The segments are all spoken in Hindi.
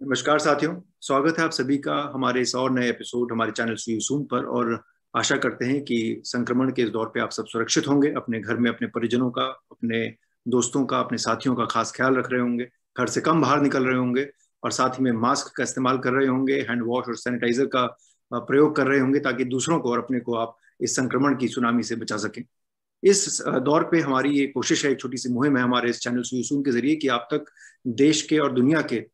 नमस्कार साथियों। स्वागत है आप सभी का हमारे इस और नए एपिसोड हमारे चैनल सी सून पर। और आशा करते हैं कि संक्रमण के इस दौर पे आप सब सुरक्षित होंगे, अपने घर में अपने परिजनों का, अपने दोस्तों का, अपने साथियों का खास ख्याल रख रहे होंगे, घर से कम बाहर निकल रहे होंगे और साथ ही में मास्क का इस्तेमाल कर रहे होंगे, हैंड वॉश और सैनिटाइजर का प्रयोग कर रहे होंगे ताकि दूसरों को और अपने को आप इस संक्रमण की सुनामी से बचा सकें। इस दौर पे हमारी ये कोशिश है, एक छोटी सी मुहिम है हमारे इस चैनल सी सून के जरिए कि आप तक देश के और दुनिया के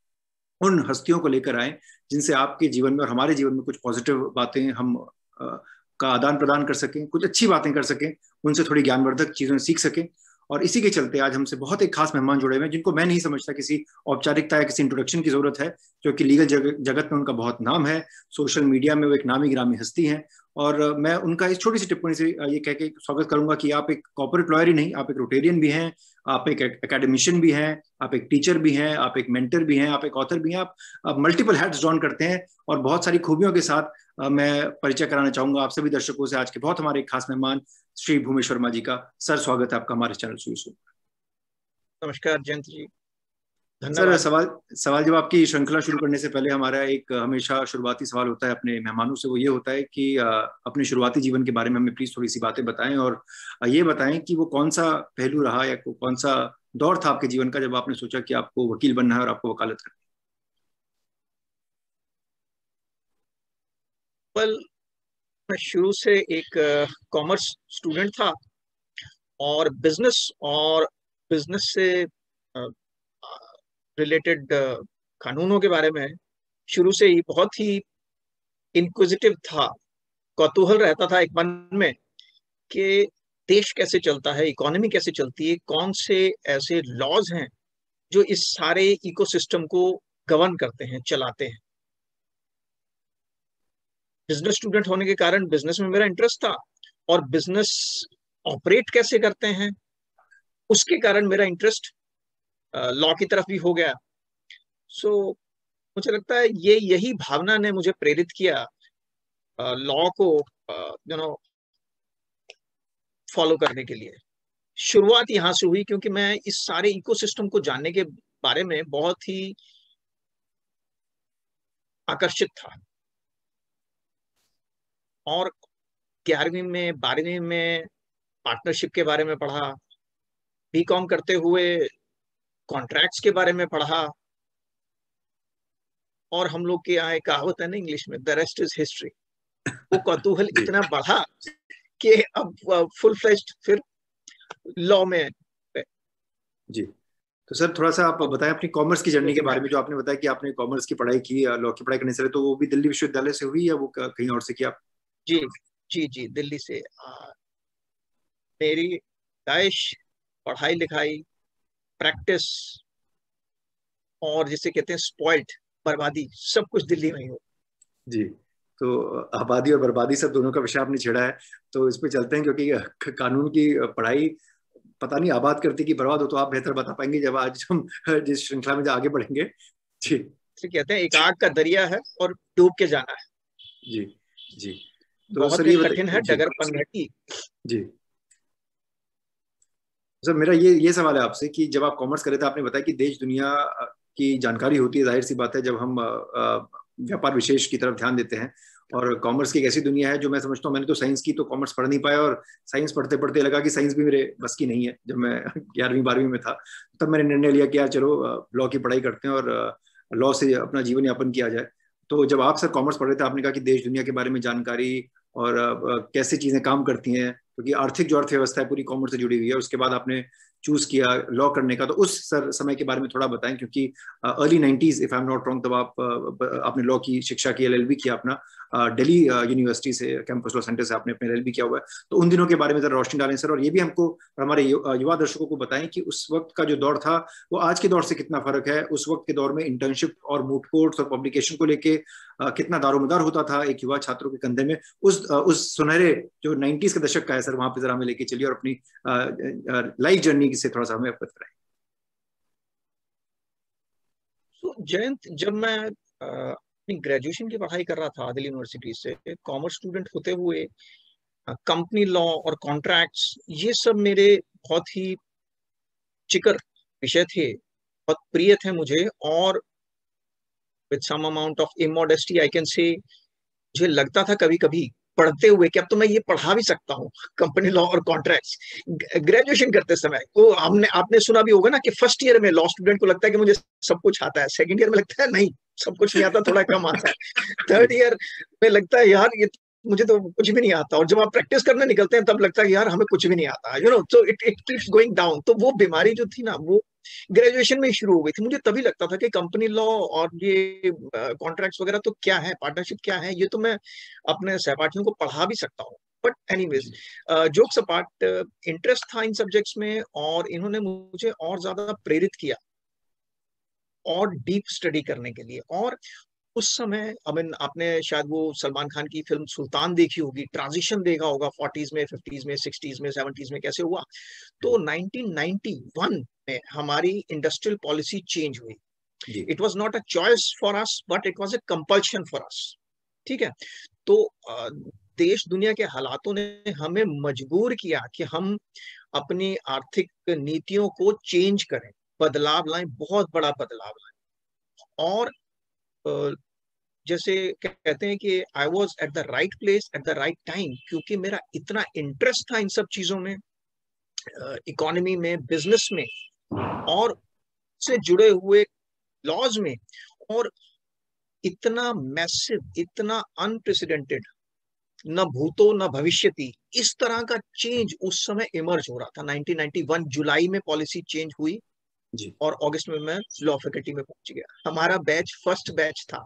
उन हस्तियों को लेकर आए जिनसे आपके जीवन में और हमारे जीवन में कुछ पॉजिटिव बातें हम का आदान प्रदान कर सकें, कुछ अच्छी बातें कर सकें, उनसे थोड़ी ज्ञानवर्धक चीजें सीख सकें। और इसी के चलते आज हमसे बहुत एक खास मेहमान जुड़े हुए हैं जिनको मैं नहीं समझता किसी औपचारिकता या किसी इंट्रोडक्शन की जरूरत है, क्योंकि लीगल जगत में उनका बहुत नाम है, सोशल मीडिया में वो एक नामी गिरामी हस्ती हैं। और मैं उनका इस छोटी सी टिप्पणी से ये कह के स्वागत करूंगा कि आप एक कॉर्पोरेट लॉयर ही नहीं, आप एक रोटेरियन भी हैं, आप एक एकेडमिशियन भी हैं, आप एक टीचर भी हैं, आप एक मेंटर भी हैं, आप एक ऑथर भी हैं, आप मल्टीपल हैट्स जॉन करते हैं और बहुत सारी खूबियों के साथ मैं परिचय कराना चाहूंगा आप सभी दर्शकों से आज के बहुत हमारे खास मेहमान श्री भूमेश वर्मा जी का। सर, स्वागत है आपका हमारे चैनल सुई। नमस्कार जयंत जी, सर, धन्यवाद। सवाल सवाल जब आपकी श्रृंखला शुरू करने से पहले हमारा एक हमेशा शुरुआती सवाल होता है अपने मेहमानों से, वो ये होता है कि अपने शुरुआती जीवन के बारे में हमें प्लीज थोड़ी सी बातें बताएं और ये बताएं कि वो कौन सा पहलू रहा या कौन सा दौर था आपके जीवन का जब आपने सोचा कि आपको वकील बनना है और आपको वकालत करनी वेल, मैं शुरू से एक कॉमर्स स्टूडेंट था और बिजनेस से रिलेटेड कानूनों के बारे में शुरू से ही बहुत ही इंक्विजिटिव था। कौतूहल रहता था एक मन में कि देश कैसे चलता है, इकोनॉमी कैसे चलती है, कौन से ऐसे लॉज हैं जो इस सारे इकोसिस्टम को गवर्न करते हैं, चलाते हैं। बिजनेस स्टूडेंट होने के कारण बिजनेस में मेरा इंटरेस्ट था और बिजनेस ऑपरेट कैसे करते हैं उसके कारण मेरा इंटरेस्ट लॉ की तरफ भी हो गया। सो मुझे लगता है ये यही भावना ने मुझे प्रेरित किया लॉ को फॉलो करने के लिए। शुरुआत यहाँ से हुई क्योंकि मैं इस सारे इकोसिस्टम को जानने के बारे में बहुत ही आकर्षित था और 11वीं में 12वीं में पार्टनरशिप के बारे में पढ़ा, बीकॉम करते हुए कॉन्ट्रैक्ट्स के बारे में पढ़ा और हम लोग के यहाँ एक कहावत है ना इंग्लिश में, द रेस्ट इज हिस्ट्री। वो कौतूहल जी। इतना बढ़ा कि अब फुल फ्लेज्ड फिर लॉ में। जी। तो सर, थोड़ा सा आप बताएं अपनी कॉमर्स की जर्नी के बारे में। जो आपने बताया कि आपने कॉमर्स की पढ़ाई की, लॉ की पढ़ाई करने से, तो वो भी दिल्ली विश्वविद्यालय से हुई या वो कहीं और से किया? जी जी जी, दिल्ली से। मेरी दाइश, पढ़ाई लिखाई, प्रैक्टिस और जिसे कहते हैं स्पॉइल्ड, बर्बादी, सब कुछ दिल्ली में ही हो। जी। तो आबादी और बर्बादी सब दोनों का विषय आपने छेड़ा है, तो इस पे चलते हैं, क्योंकि कानून की पढ़ाई पता नहीं आबाद करती कि बर्बाद हो, तो आप बेहतर बता पाएंगे जब आज हम जिस श्रृंखला में आगे बढ़ेंगे। जी। जिसे कहते हैं एक आग का दरिया है और डूब के जाना है। जी। जी। तो बहुत सर ही ये कठिन बताइए। है, जी। डगर पनघटी। जी। सर, मेरा ये सवाल है आपसे कि जब आप कॉमर्स कर रहे थे, आपने बताया कि देश दुनिया की जानकारी होती है, जाहिर सी बात है, जब हम व्यापार विशेष की तरफ ध्यान देते हैं। और कॉमर्स की एक ऐसी दुनिया है जो मैं समझता हूँ, मैंने तो साइंस की, तो कॉमर्स पढ़ नहीं पाया, और साइंस पढ़ते पढ़ते लगा कि साइंस भी मेरे बस की नहीं है। जब मैं 11वीं 12वीं में था, तब मैंने निर्णय लिया कि यार चलो लॉ की पढ़ाई करते हैं और लॉ से अपना जीवन यापन किया जाए। तो जब आप सर कॉमर्स पढ़ रहे थे, आपने कहा कि देश दुनिया के बारे में जानकारी और कैसे चीजें काम करती हैं, क्योंकि आर्थिक जो अर्थव्यवस्था है पूरी कॉमर्स से जुड़ी हुई है, उसके बाद आपने चूज किया लॉ करने का। तो उस समय के बारे में थोड़ा बताएं, क्योंकि early 90s if I am not wrong, तब आपने लॉ की शिक्षा की, एलएलबी किया अपना दिल्ली यूनिवर्सिटी से, कैंपस लॉ सेंटर से आपने अपने एलएलबी किया हुआ है। तो उन दिनों के बारे में जरा रोशनी डालें सर, और ये भी हमको और हमारे युवा दर्शकों को बताएं कि उस वक्त का जो दौर था वो आज के दौर से कितना फर्क है। उस वक्त के दौर में इंटर्नशिप और मूट कोर्ट्स और पब्लिकेशन को लेके कितना दारोमदार होता था एक युवा छात्रों के कंधे में। उस सुनहरे जो 90s के दशक का है सर, वहां पे जरा हमें लेके चलिए और अपनी लाइफ जर्नी से थोड़ा सा हमें अवगत कराएं। तो जयंत, जब मैं अपनी ग्रेजुएशन की पढ़ाई कर रहा था दिल्ली यूनिवर्सिटी से, कॉमर्स स्टूडेंट होते हुए कंपनी लॉ और कॉन्ट्रैक्ट्स ये सब मेरे बहुत ही चिकर विषय थे, बहुत प्रिय थे मुझे। और with some amount of immodesty I can say, मुझे लगता था कभी कभी पढ़ते हुए कि अब तो मैं ये पढ़ा भी सकता हूँ, कंपनी लॉ और कॉन्ट्रैक्ट्स। ग्रेजुएशन करते समय वो हमने आपने सुना भी होगा ना कि फर्स्ट ईयर में लॉ स्टूडेंट को लगता है कि मुझे सब कुछ आता है, सेकंड ईयर में लगता है नहीं सब कुछ नहीं आता, थोड़ा कम आता है, थर्ड ईयर में लगता है यार ये मुझे तो कुछ भी नहीं आता, और जब आप प्रैक्टिस करने निकलते हैं तब लगता है यार हमें कुछ भी नहीं आता, you know, so it it keeps going down. तो वो बीमारी जो थी ना वो ग्रेजुएशन में ही शुरू हो गई थी। मुझे तभी लगता था कि कंपनी लॉ और ये कॉन्ट्रैक्ट्स वगैरह तो क्या है, पार्टनरशिप क्या है, ये तो मैं अपने सहपाठियों को पढ़ा भी सकता हूँ। But anyways, jokes apart, interest था इन सब्जेक्ट्स में और इन्होंने मुझे और ज्यादा प्रेरित किया और डीप स्टडी करने के लिए। और उस समय आई मीन आपने शायद वो सलमान खान की फिल्म सुल्तान देखी होगी, ट्रांजिशन देखा होगा 40s में, 50s में, 60s में, 70s में कैसे हुआ। तो 1991 में हमारी इंडस्ट्रियल पॉलिसी चेंज हुई। It was not a choice for us but it was a compulsion for us. ठीक है, तो देश दुनिया के हालातों ने हमें मजबूर किया कि हम अपनी आर्थिक नीतियों को चेंज करें, बदलाव लाएं, बहुत बड़ा बदलाव लाएं। और जैसे कहते हैं कि I was at the right place at the right time, क्योंकि मेरा इतना इंटरेस्ट था इन सब चीजों में, इकोनॉमी में, बिजनेस में और से जुड़े हुए लॉज में, और इतना मैसिव, इतना अनप्रेसिडेंटेड, न भूतो न भविष्यति, इस तरह का चेंज उस समय इमर्ज हो रहा था। 1991 जुलाई में पॉलिसी चेंज हुई जी। और अगस्त में मैं लॉ फैकल्टी में पहुंच गया। हमारा बैच फर्स्ट बैच था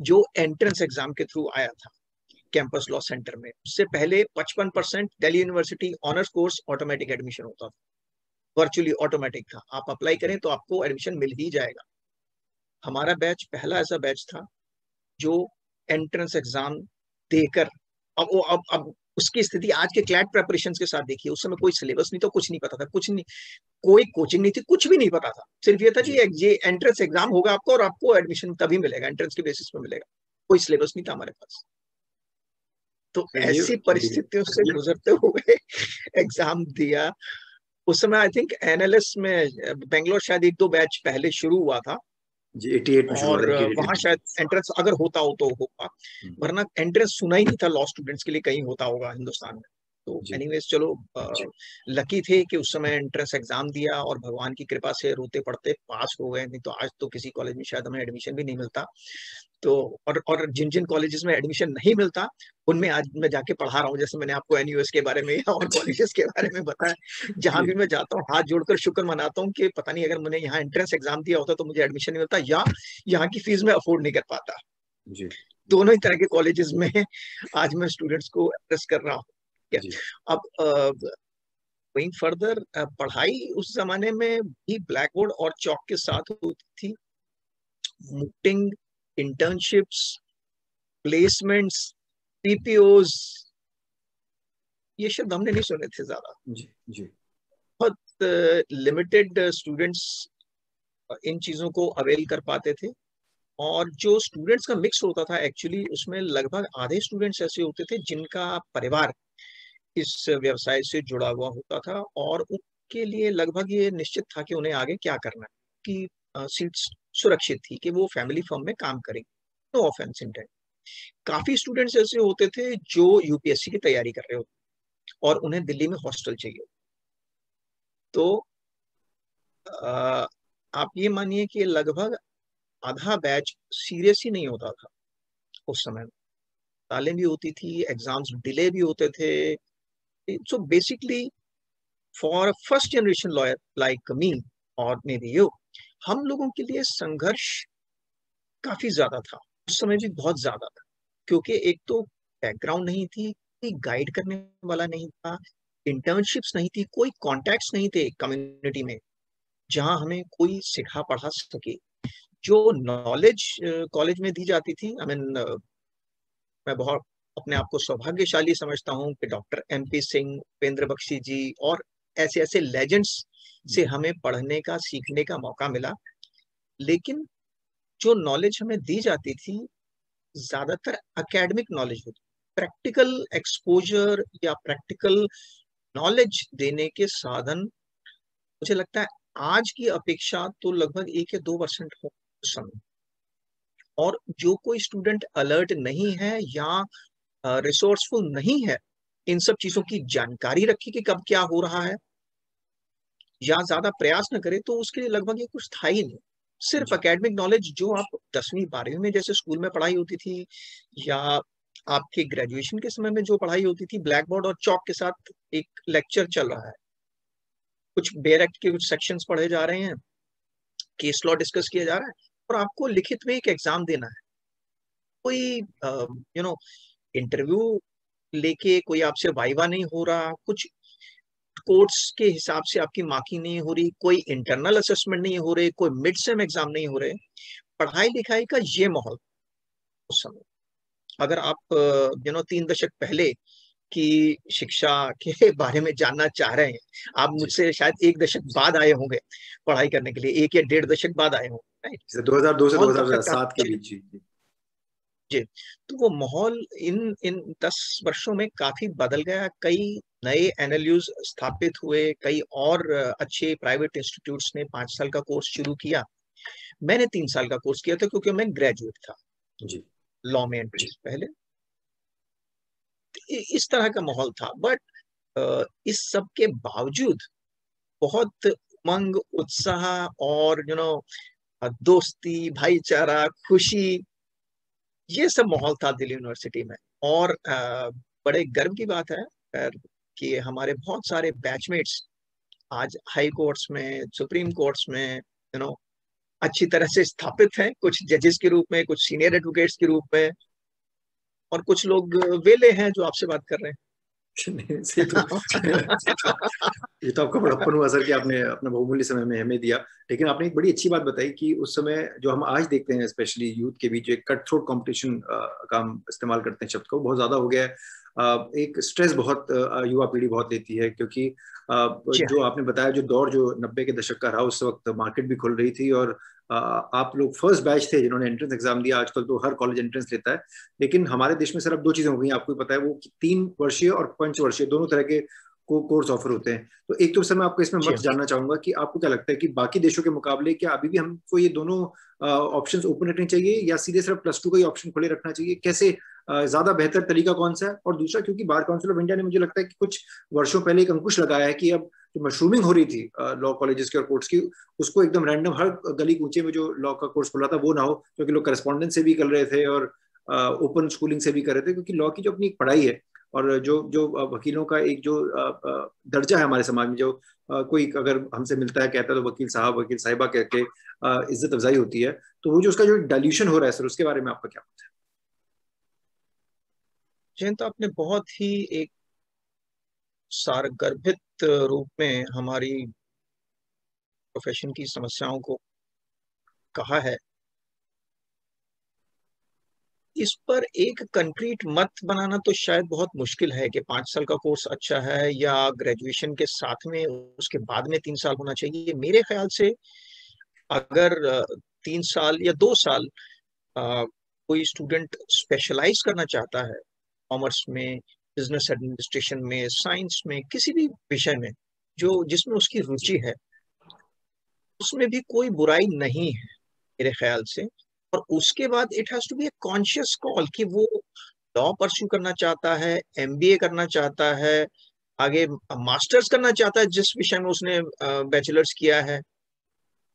जो एंट्रेंस एग्जाम के थ्रू आया था कैंपस लॉ सेंटर में। उससे पहले 55% Delhi university honours course automatic admission होता था, वर्चुअली ऑटोमेटिक था, आप अप्लाई करें तो आपको एडमिशन मिल ही जाएगा। हमारा बैच पहला ऐसा बैच था जो एंट्रेंस एग्जाम देकर, अब उसकी स्थिति आज के क्लैट प्रेपरेशन के साथ देखिए। उस समय कोई सिलेबस नहीं था, कुछ नहीं पता था, कुछ नहीं, कोई कोचिंग नहीं थी, कुछ भी नहीं पता था। सिर्फ ये था कि ये एंट्रेंस एग्जाम होगा आपको और आपको एडमिशन तभी मिलेगा, एंट्रेंस के बेसिस पे मिलेगा। कोई सिलेबस नहीं था हमारे पास। तो ऐसी परिस्थितियों से गुजरते हुए एग्जाम दिया। उस समय आई थिंक एनएलएस में बेंगलोर शायद 1-2 बैच पहले शुरू हुआ था जी, 88 में शुरू और हुआ था, वहां शायद एंट्रेंस अगर होता हो तो होगा, वरना एंट्रेंस सुना ही नहीं था लॉ स्टूडेंट्स के लिए कहीं होता होगा हिंदुस्तान में। तो एनीवेज चलो, लकी थे कि उस समय एंट्रेंस एग्जाम दिया और भगवान की कृपा से रोते पड़ते पास हो गए, नहीं तो आज तो किसी कॉलेज में शायद हमें एडमिशन भी नहीं मिलता। तो और जिन जिन कॉलेजेस में एडमिशन नहीं मिलता उनमें आज मैं जाके पढ़ा रहा हूँ, जैसे मैंने आपको एनयूएस के बारे में और कॉलेजेस के बारे में बताया। जहां भी मैं जाता हूँ हाथ जोड़कर शुक्र मनाता हूँ कि पता नहीं अगर मैंने यहाँ एंट्रेंस एग्जाम दिया होता तो मुझे एडमिशन नहीं मिलता, या यहाँ की फीस में अफोर्ड नहीं कर पाता। जी। दोनों ही तरह के कॉलेजेस में आज मैं स्टूडेंट्स को एड्रेस कर रहा हूँ। अब गोइंग फर्दर, पढ़ाई उस जमाने में भी ब्लैक बोर्ड और चौक के साथ होती थी। मूटिंग, इंटर्नशिप्स, प्लेसमेंट्स, पीपीओज, ये शब्द हमने नहीं सुने थे ज्यादा। जी। बहुत लिमिटेड स्टूडेंट्स इन चीजों को अवेल कर पाते थे, और जो स्टूडेंट्स का मिक्स होता था एक्चुअली उसमें लगभग आधे स्टूडेंट्स ऐसे होते थे जिनका परिवार इस व्यवसाय से जुड़ा हुआ होता था और उनके लिए लगभग ये निश्चित था कि उन्हें आगे क्या करना है, कि सीट्स सुरक्षित थी कि वो फैमिली फर्म में काम करेंगे। No offence intend. काफी स्टूडेंट्स ऐसे होते थे जो यूपीएससी की तैयारी कर रहे होते और उन्हें दिल्ली में हॉस्टल चाहिए। तो आप ये मानिए कि लगभग आधा बैच सीरियस ही नहीं होता था उस समय। तालें भी होती थी, एग्जाम्स डिले भी होते थे। So basically for first generation lawyer like me और मे बी यू, हम लोगों के लिए संघर्ष काफी ज्यादा था उस समय भी, बहुत ज्यादा था, क्योंकि एक तो बैकग्राउंड नहीं थी, कोई गाइड करने वाला नहीं था, इंटर्नशिप्स नहीं थी, कोई कॉन्टैक्ट्स नहीं थे कम्युनिटी में जहां हमें कोई सिखा पढ़ा सके। जो नॉलेज कॉलेज में दी जाती थी, आई मीन मैं बहुत अपने आप को सौभाग्यशाली समझता हूँ कि डॉक्टर एमपी सिंह, उपेंद्र बख्शी जी और ऐसे ऐसे लेजेंड्स से हमें पढ़ने का, सीखने का मौका मिला। लेकिन जो नॉलेज हमें दी जाती थी ज्यादातर एकेडमिक नॉलेज होती, प्रैक्टिकल एक्सपोजर या प्रैक्टिकल नॉलेज देने के साधन मुझे लगता है आज की अपेक्षा तो लगभग 1 या 2% हो उस समय। और जो कोई स्टूडेंट अलर्ट नहीं है या रिसोर्सफुल नहीं है इन सब चीजों की जानकारी रखी कि कब क्या हो रहा है, या ज्यादा प्रयास न करे, तो उसके लिए लगभग ये कुछ था ही नहीं। सिर्फ एकेडमिक नॉलेज जो आप 10वीं 12वीं में जैसे स्कूल में पढ़ाई होती थी, या आपके ग्रेजुएशन के समय में जो पढ़ाई होती थी, ब्लैक बोर्ड और चौक के साथ एक लेक्चर चल रहा है, कुछ बेयर एक्ट के कुछ सेक्शंस पढ़े जा रहे हैं, केस लॉ डिस्कस किया जा रहा है, और आपको लिखित में एक एग्जाम देना है। कोई इंटरव्यू लेके कोई आपसे वाइवा नहीं हो रहा, कुछ कोर्स के हिसाब से आपकी मार्किंग नहीं हो रही, कोई इंटरनल असेसमेंट नहीं हो रहे, कोई मिड सेम एग्जाम नहीं हो रहे। पढ़ाई लिखाई का ये माहौल उस समय। अगर आप 3 दशक पहले की शिक्षा के बारे में जानना चाह रहे हैं, आप मुझसे शायद 1 दशक बाद आए होंगे पढ़ाई करने के लिए, 1 या 1.5 दशक बाद आए होंगे, राइट। 2002 से माहौल तब का 2007 के काफी, बीच। जी जी, तो वो माहौल इन इन 10 वर्षों में काफी बदल गया। कई नए एनएलयूज स्थापित हुए, कई और अच्छे प्राइवेट इंस्टीट्यूट्स ने 5 साल का कोर्स शुरू किया। मैंने 3 साल का कोर्स किया था क्योंकि मैं ग्रेजुएट था जी लॉ में एंट्री से पहले। इस तरह का माहौल था, बट इस सब के बावजूद बहुत उमंग, उत्साह और दोस्ती, भाईचारा, खुशी, ये सब माहौल था दिल्ली यूनिवर्सिटी में। और बड़े गर्व की बात है कि हमारे बहुत सारे बैचमेट्स आज हाई कोर्ट्स में, सुप्रीम कोर्ट्स में अच्छी तरह से स्थापित हैं, कुछ जजेस के रूप में, कुछ सीनियर एडवोकेट्स के रूप में, और कुछ लोग वेले हैं जो आपसे बात कर रहे हैं। ये तो ये तो आपका बड़प्पन हुआ सर कि आपने अपना बहुमूल्य समय में हमें दिया। लेकिन आपने एक बड़ी अच्छी बात बताई कि उस समय जो हम आज देखते हैं, स्पेशली यूथ के बीच एक कट थ्रोट कॉम्पिटिशन का हम इस्तेमाल करते हैं शब्द को, बहुत ज्यादा हो गया है। एक स्ट्रेस बहुत युवा पीढ़ी बहुत लेती है, क्योंकि जो आपने बताया जो दौर जो 90 के दशक का रहा, उस वक्त मार्केट भी खुल रही थी, और आप लोग फर्स्ट बैच थे जिन्होंने एंट्रेंस एग्जाम दिया। आजकल तो हर कॉलेज एंट्रेंस लेता है, लेकिन हमारे देश में सर अब दो चीजें हो गई, आपको पता है, वो 3 वर्षीय और 5 वर्षीय दोनों तरह के कोर्स ऑफर होते हैं। तो एक तो सर मैं आपको इसमें मत जानना चाहूंगा कि आपको क्या लगता है कि बाकी देशों के मुकाबले क्या अभी भी हमको ये दोनों ऑप्शंस ओपन रखने चाहिए, या सीधे सिर्फ +2 का ही ऑप्शन खुले रखना चाहिए? कैसे ज्यादा बेहतर तरीका कौन सा है? और दूसरा, क्योंकि बार काउंसिल ऑफ इंडिया ने मुझे लगता है कि कुछ वर्षों पहले एक अंकुश लगाया है कि अब जो मशरूमिंग हो रही थी लॉ कॉलेजेस की और कोर्ट्स की, उसको एकदम रैंडम हर गली कूचे में जो लॉ का कोर्स खुला था वो ना हो, क्योंकि लोग करस्पॉन्डेंस से भी कर रहे थे और ओपन स्कूलिंग से भी कर रहे थे। क्योंकि लॉ की जो अपनी पढ़ाई है और जो जो वकीलों का एक जो दर्जा है हमारे समाज में, जो कोई अगर हमसे मिलता है कहता है तो वकील साहब, वकील साहिबा कह के इज्जत अफजाई होती है, तो वो जो उसका जो डाइल्यूशन हो रहा है सर, उसके बारे में आपका क्या पता है? जयंत, आपने बहुत ही एक सारगर्भित रूप में हमारी प्रोफेशन की समस्याओं को कहा है। इस पर एक कंक्रीट मत बनाना तो शायद बहुत मुश्किल है कि 5 साल का कोर्स अच्छा है या ग्रेजुएशन के साथ में उसके बाद में 3 साल होना चाहिए। मेरे ख्याल से अगर 3 साल या 2 साल कोई स्टूडेंट स्पेशलाइज करना चाहता है, कॉमर्स में, बिजनेस एडमिनिस्ट्रेशन में, साइंस में, किसी भी विषय में जो जिसमें उसकी रुचि है, उसमें भी कोई बुराई नहीं है मेरे ख्याल से। और उसके बाद it has to be a conscious call कि वो लॉ परस्यू करना चाहता है, एमबीए करना चाहता है, आगे मास्टर्स करना चाहता है जिस विषय में उसने बैचलर्स किया है,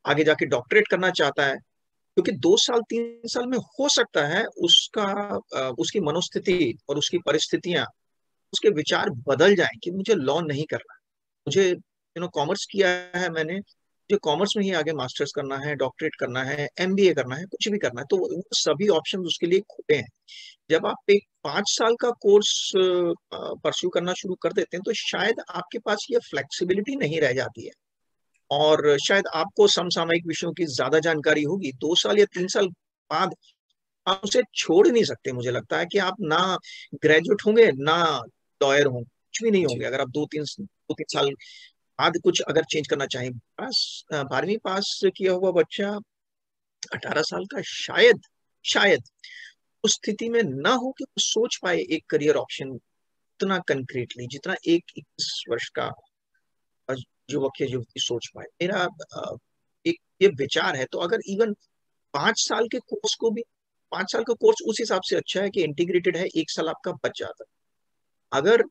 आगे जाके डॉक्टरेट करना चाहता है। क्योंकि 2 साल 3 साल में हो सकता है उसका उसकी मनोस्थिति और उसकी परिस्थितियां, उसके विचार बदल जाएं कि मुझे लॉ नहीं करना, मुझे कॉमर्स किया है मैंने, मुझे कॉमर्स में ही आगे मास्टर्स करना है, डॉक्टरेट करना है, एमबीए करना है, कुछ भी करना है, तो वो सभी ऑप्शन उसके लिए खुले हैं। जब आप एक 5 साल का कोर्स परस्यू करना शुरू कर देते हैं, तो शायद आपके पास ये फ्लेक्सिबिलिटी नहीं रह जाती है, और शायद आपको समसामयिक विषयों की ज्यादा जानकारी होगी। 2 साल या 3 साल बाद आप उसे छोड़ नहीं सकते। मुझे लगता है कि आप ना ग्रेजुएट होंगे ना लॉयर होंगे, कुछ भी नहीं होंगे अगर आप 2-3 साल बाद कुछ अगर चेंज करना चाहें। 12वीं पास किया हुआ बच्चा 18 साल का शायद शायद उस स्थिति में ना हो कि वो सोच पाए एक करियर ऑप्शन उतना कंक्रीटली, जितना एक 21 वर्ष का युवक या युवती सोच पाए। मेरा एक ये विचार है। तो अगर इवन 5 साल के कोर्स को भी 5 साल का कोर्स उस हिसाब से अच्छा है कि इंटीग्रेटेड है, 1 साल आपका बच जाता है। अगर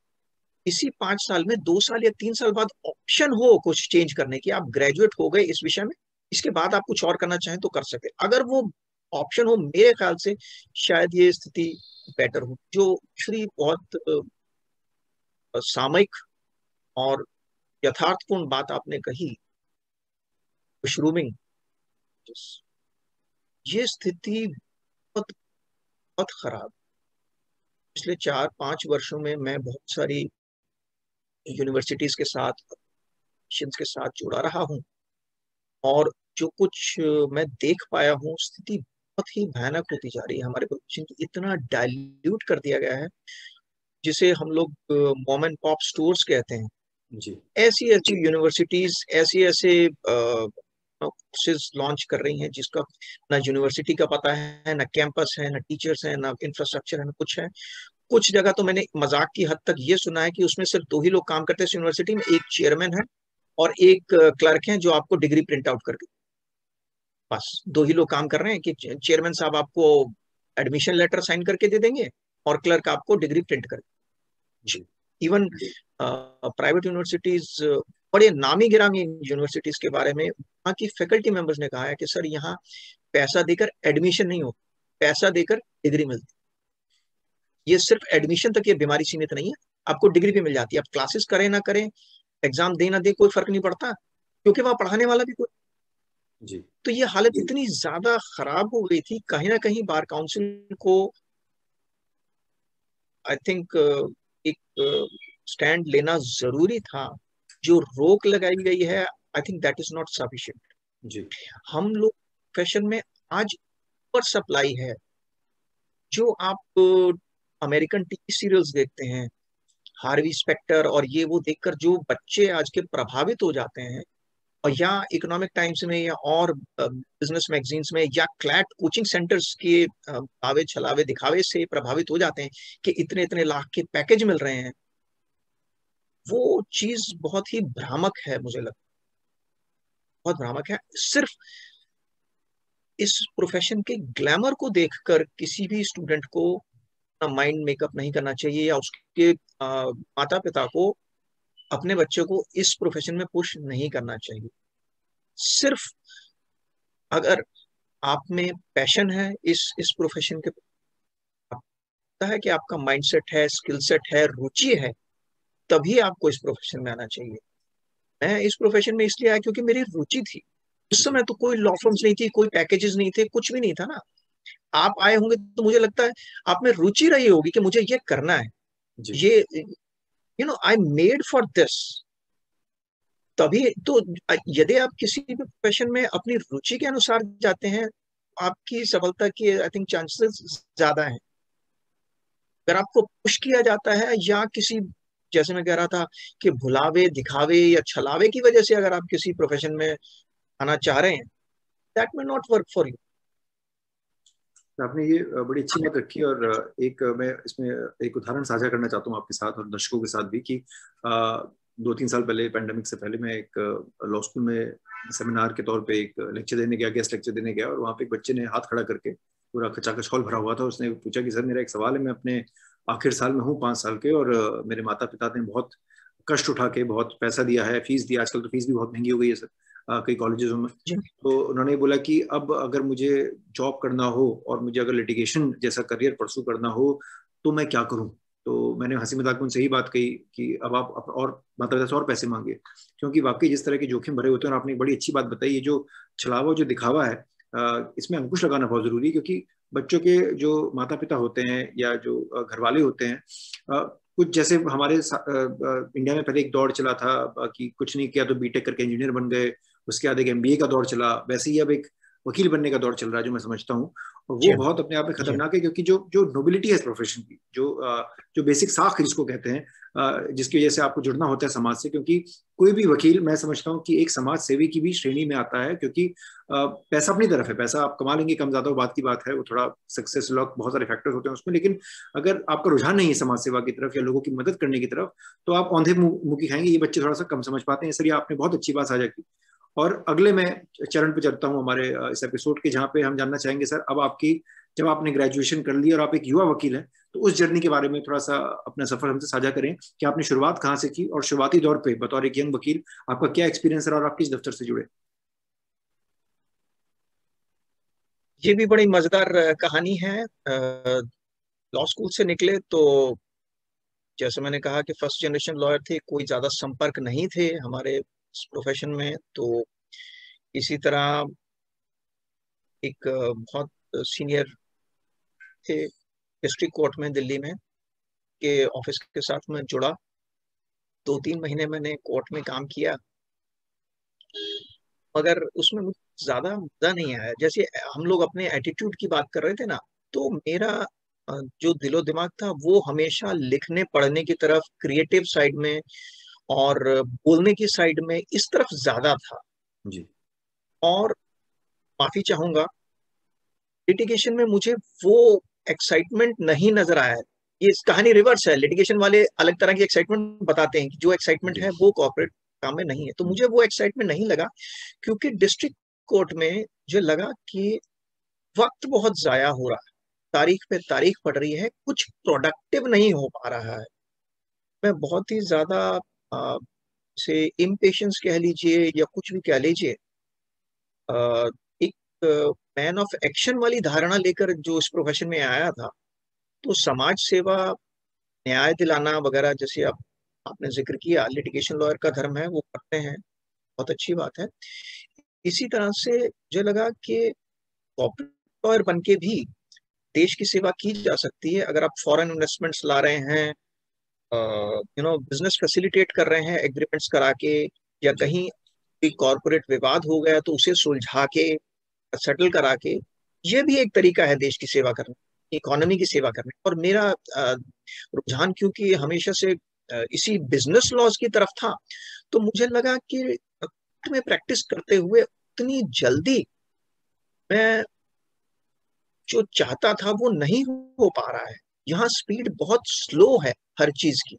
इसी 5 साल में 2 साल या 3 साल बाद ऑप्शन हो कुछ चेंज करने की, आप ग्रेजुएट हो गए इस विषय में, इसके बाद आप कुछ और करना चाहें तो कर सकते, अगर वो ऑप्शन हो, मेरे ख्याल से शायद ये स्थिति बेटर हो। जो दूसरी बहुत सामयिक और यथार्थपूर्ण बात आपने कही, मशरूमिंग, ये स्थिति बहुत बहुत खराब। पिछले 4-5 वर्षों में मैं बहुत सारी यूनिवर्सिटीज के साथ, के साथ जुड़ा रहा हूँ, और जो कुछ मैं देख पाया हूँ, स्थिति बहुत ही भयानक होती जा रही है। हमारे प्रोफेशन को इतना डाइल्यूट कर दिया गया है, जिसे हम लोग मॉम एंड पॉप स्टोर्स कहते हैं। जी ऐसी ऐसी यूनिवर्सिटीज ऐसे ऐसे कोर्सेज लॉन्च कर रही हैं जिसका ना यूनिवर्सिटी का पता है, ना कैंपस है, ना टीचर्स है, ना इंफ्रास्ट्रक्चर है, ना कुछ है। कुछ जगह तो मैंने मजाक की हद तक ये सुना है कि उसमें सिर्फ 2 ही लोग काम करते हैं इस यूनिवर्सिटी में, एक चेयरमैन है और एक क्लर्क है जो आपको डिग्री प्रिंट आउट करके, बस 2 ही लोग काम कर रहे हैं कि चेयरमैन साहब आपको एडमिशन लेटर साइन करके दे देंगे और क्लर्क आपको डिग्री प्रिंट कर। जी इवन प्राइवेट यूनिवर्सिटीज, बड़े नामी गिरामी यूनिवर्सिटीज के बारे में वहाँ की फैकल्टी मेंबर्स ने कहा है कि सर यहाँ पैसा देकर एडमिशन नहीं होता, पैसा देकर डिग्री मिलती। ये सिर्फ एडमिशन तक ये बीमारी सीमित नहीं है, आपको डिग्री भी मिल जाती है। आप क्लासेस करें ना करें, एग्जाम दे ना दे, कोई फर्क नहीं पड़ता, क्योंकि वहां पढ़ाने वाला भी कोई। जी तो ये हालत इतनी ज्यादा खराब हो गई थी, कहीं ना कहीं बार काउंसिल को आई थिंक एक स्टैंड लेना जरूरी था। जो रोक लगाई गई है, I think that is not sufficient. जी हम लोग फैशन में आज ओवर सप्लाई है। जो आप अमेरिकन टीवी सीरियल्स देखते हैं, हार्वी स्पेक्टर और ये वो देखकर जो बच्चे आज के प्रभावित हो जाते हैं, और या इकोनॉमिक टाइम्स में या और बिजनेस मैगजीन्स में या क्लैट कोचिंग सेंटर्स के आवे छलावे दिखावे से प्रभावित हो जाते हैं कि इतने इतने लाख के पैकेज मिल रहे हैं, वो चीज बहुत ही भ्रामक है। मुझे लगता है बहुत भ्रामक है। सिर्फ इस प्रोफेशन के ग्लैमर को देखकर किसी भी स्टूडेंट को माइंड मेकअप नहीं करना चाहिए, या उसके माता पिता को अपने बच्चे को इस प्रोफेशन में पुश नहीं करना चाहिए। सिर्फ अगर आप में पैशन है इस प्रोफेशन के, पता है कि आपका माइंडसेट है, स्किल सेट है, रुचि है, तभी आपको इस प्रोफेशन में आना चाहिए। मैं इस प्रोफेशन में इसलिए आया क्योंकि मेरी रुचि थी। उस समय तो कोई लॉ फर्म्स नहीं थी, कोई पैकेजेस नहीं थे, कुछ भी नहीं था ना। आप आए होंगे तो मुझे लगता है आप में रुचि रही होगी कि मुझे ये करना है, जी ये आई मेड फॉर दिस। तभी तो यदि आप किसी भी प्रोफेशन में अपनी रुचि के अनुसार जाते हैं, आपकी सफलता की आई थिंक चांसेस ज्यादा हैं। अगर आपको पुश किया जाता है, या किसी, जैसे मैं कह रहा था कि भुलावे दिखावे या छलावे की वजह से अगर आप किसी प्रोफेशन में आना चाह रहे हैं, that may not work for you. आपने ये बड़ी अच्छी बात रखी। और एक मैं इसमें एक उदाहरण साझा करना चाहता हूँ आपके साथ और दर्शकों के साथ भी कि 2-3 साल पहले, पैंडेमिक से पहले, मैं एक लॉ स्कूल में सेमिनार के तौर पे एक लेक्चर देने गया, गेस्ट लेक्चर देने गया। और वहाँ पे एक बच्चे ने हाथ खड़ा करके, पूरा खचाखच हॉल भरा हुआ था, उसने पूछा कि सर मेरा एक सवाल है, मैं अपने आखिर साल में हूँ 5 साल के, और मेरे माता पिता ने बहुत कष्ट उठा के बहुत पैसा दिया है, फीस दिया, आजकल तो फीस भी बहुत महंगी हो गई है सर कई कॉलेजों में। तो उन्होंने बोला कि अब अगर मुझे जॉब करना हो और मुझे अगर लिटिगेशन जैसा करियर परसू करना हो तो मैं क्या करूं। तो मैंने हंसी मजाक में उनसे यही बात कही कि अब आप और माता पिता से और पैसे मांगे, क्योंकि वाकई जिस तरह के जोखिम भरे होते हैं। और आपने एक बड़ी अच्छी बात बताई, ये जो छलावा, जो दिखावा है, इसमें अंकुश लगाना बहुत जरूरी है। क्योंकि बच्चों के जो माता पिता होते हैं या जो घर वाले होते हैं, कुछ जैसे हमारे इंडिया में पहले एक दौर चला था कि कुछ नहीं किया तो बीटेक करके इंजीनियर बन गए, उसके बाद एक एमबीए का दौर चला, वैसे ही अब एक वकील बनने का दौर चल रहा है, जो मैं समझता हूँ। और वो बहुत अपने आप में खतरनाक है, क्योंकि जो जो नोबिलिटी है इस प्रोफेशन की, जो बेसिक साख जिसको कहते हैं, जिसकी वजह से आपको जुड़ना होता है समाज से। क्योंकि कोई भी वकील, मैं समझता हूँ कि एक समाज सेवी की भी श्रेणी में आता है, क्योंकि पैसा अपनी तरफ है, पैसा आप कमा लेंगे कम ज्यादा वो बात की बात है, वो थोड़ा सक्सेस लॉक बहुत सारे फैक्टर्स होते हैं उसमें। लेकिन अगर आपका रुझान नहीं है समाज सेवा की तरफ या लोगों की मदद करने की तरफ, तो आप औंधे मुंह की खाएंगे। ये बच्चे थोड़ा सा कम समझ पाते हैं, इसलिए आपने बहुत अच्छी बात साझा की। और अगले मैं चरण पे चलता हूँ हमारे इस एपिसोड के, जहाँ पे हम जानना चाहेंगे सर, अब आपकी, जब आपने ग्रेजुएशन कर ली और आप एक युवा वकील हैं, तो उस जर्नी के बारे में थोड़ा सा अपना सफर हमसे साझा करें कि आपने शुरुआत कहाँ से की और शुरुआती दौर पे बतौर एक यंग वकील आपका क्या एक्सपीरियंस रहा और आप किस दफ्तर से जुड़े। ये भी बड़ी मजेदार कहानी है। लॉ स्कूल से निकले तो जैसे मैंने कहा कि फर्स्ट जनरेशन लॉयर थे, कोई ज्यादा संपर्क नहीं थे हमारे इस प्रोफेशन में। तो इसी तरह एक बहुत सीनियर थे डिस्ट्रिक्ट कोर्ट में दिल्ली में के ऑफिस के साथ मैं जुड़ा। 2-3 महीने मैंने कोर्ट में काम किया, मगर उसमें मुझे ज्यादा मजा नहीं आया। जैसे हम लोग अपने एटीट्यूड की बात कर रहे थे ना, तो मेरा जो दिलो दिमाग था वो हमेशा लिखने पढ़ने की तरफ, क्रिएटिव साइड में और बोलने की साइड में, इस तरफ ज्यादा था। जी। और माफी चाहूंगा, लिटिगेशन में मुझे वो एक्साइटमेंट नहीं नजर आया है। ये कहानी रिवर्स है, लिटिगेशन वाले अलग तरह की एक्साइटमेंट बताते हैं कि जो एक्साइटमेंट है वो कॉर्पोरेट काम में नहीं है। तो मुझे वो एक्साइटमेंट नहीं लगा, क्योंकि डिस्ट्रिक्ट कोर्ट में मुझे लगा कि वक्त बहुत जाया हो रहा है, तारीख पे तारीख पड़ रही है, कुछ प्रोडक्टिव नहीं हो पा रहा है। मैं बहुत ही ज्यादा से इम्पेशंस कह लीजिए या कुछ भी कह लीजिए, एक मैन ऑफ एक्शन वाली धारणा लेकर जो इस प्रोफेशन में आया था, तो समाज सेवा, न्याय दिलाना वगैरह, जैसे आप आपने जिक्र किया, लिटिगेशन लॉयर का धर्म है, वो करते हैं, बहुत अच्छी बात है। इसी तरह से मुझे लगा कि कॉर्पोरेट लॉयर बन के भी देश की सेवा की जा सकती है। अगर आप फॉरेन इन्वेस्टमेंट्स ला रहे हैं, बिजनेस फैसिलिटेट कर रहे हैं एग्रीमेंट्स करा के, या कहीं कोई कॉर्पोरेट विवाद हो गया तो उसे सुलझा के, सेटल करा के, ये भी एक तरीका है देश की सेवा करने, इकोनॉमी की सेवा करने। और मेरा रुझान क्योंकि हमेशा से इसी बिजनेस लॉज की तरफ था, तो मुझे लगा कि में प्रैक्टिस करते हुए उतनी जल्दी मैं जो चाहता था वो नहीं हो पा रहा है। यहाँ स्पीड बहुत स्लो है हर चीज की,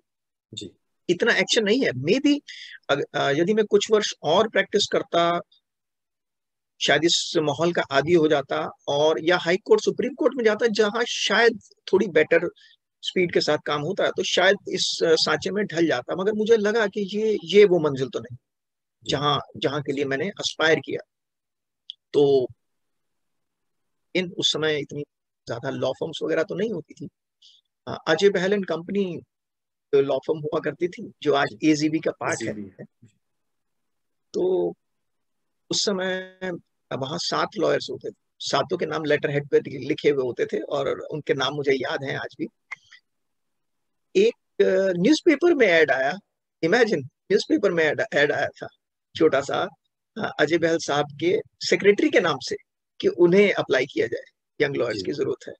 जी। इतना एक्शन नहीं है। मे बी यदि मैं कुछ वर्ष और प्रैक्टिस करता, शायद इस माहौल का आदी हो जाता, और या हाई कोर्ट सुप्रीम कोर्ट में जाता जहां शायद थोड़ी बेटर स्पीड के साथ काम होता है, तो शायद इस सांचे में ढल जाता। मगर मुझे लगा कि ये वो मंजिल तो नहीं जी। जहां जहां के लिए मैंने एस्पायर किया। तो इन उस समय इतनी ज्यादा लॉ फर्म्स वगैरह तो नहीं होती थी। अजय बहल एंड कंपनी लॉ फर्म हुआ करती थी, जो आज जी। एजीबी का पार्ट ऐसी है। भी है। तो उस समय वहां 7 लॉयर्स होते थे, सातों के नाम लेटर हेड पे लिखे हुए होते थे, और उनके नाम मुझे याद हैं आज भी। एक न्यूज़पेपर में ऐड आया, इमेजिन, न्यूज़पेपर में ऐड आया था छोटा सा, अजय बहल साहब के सेक्रेटरी के नाम से, कि उन्हें अप्लाई किया जाए, यंग लॉयर्स जी। की जरूरत है।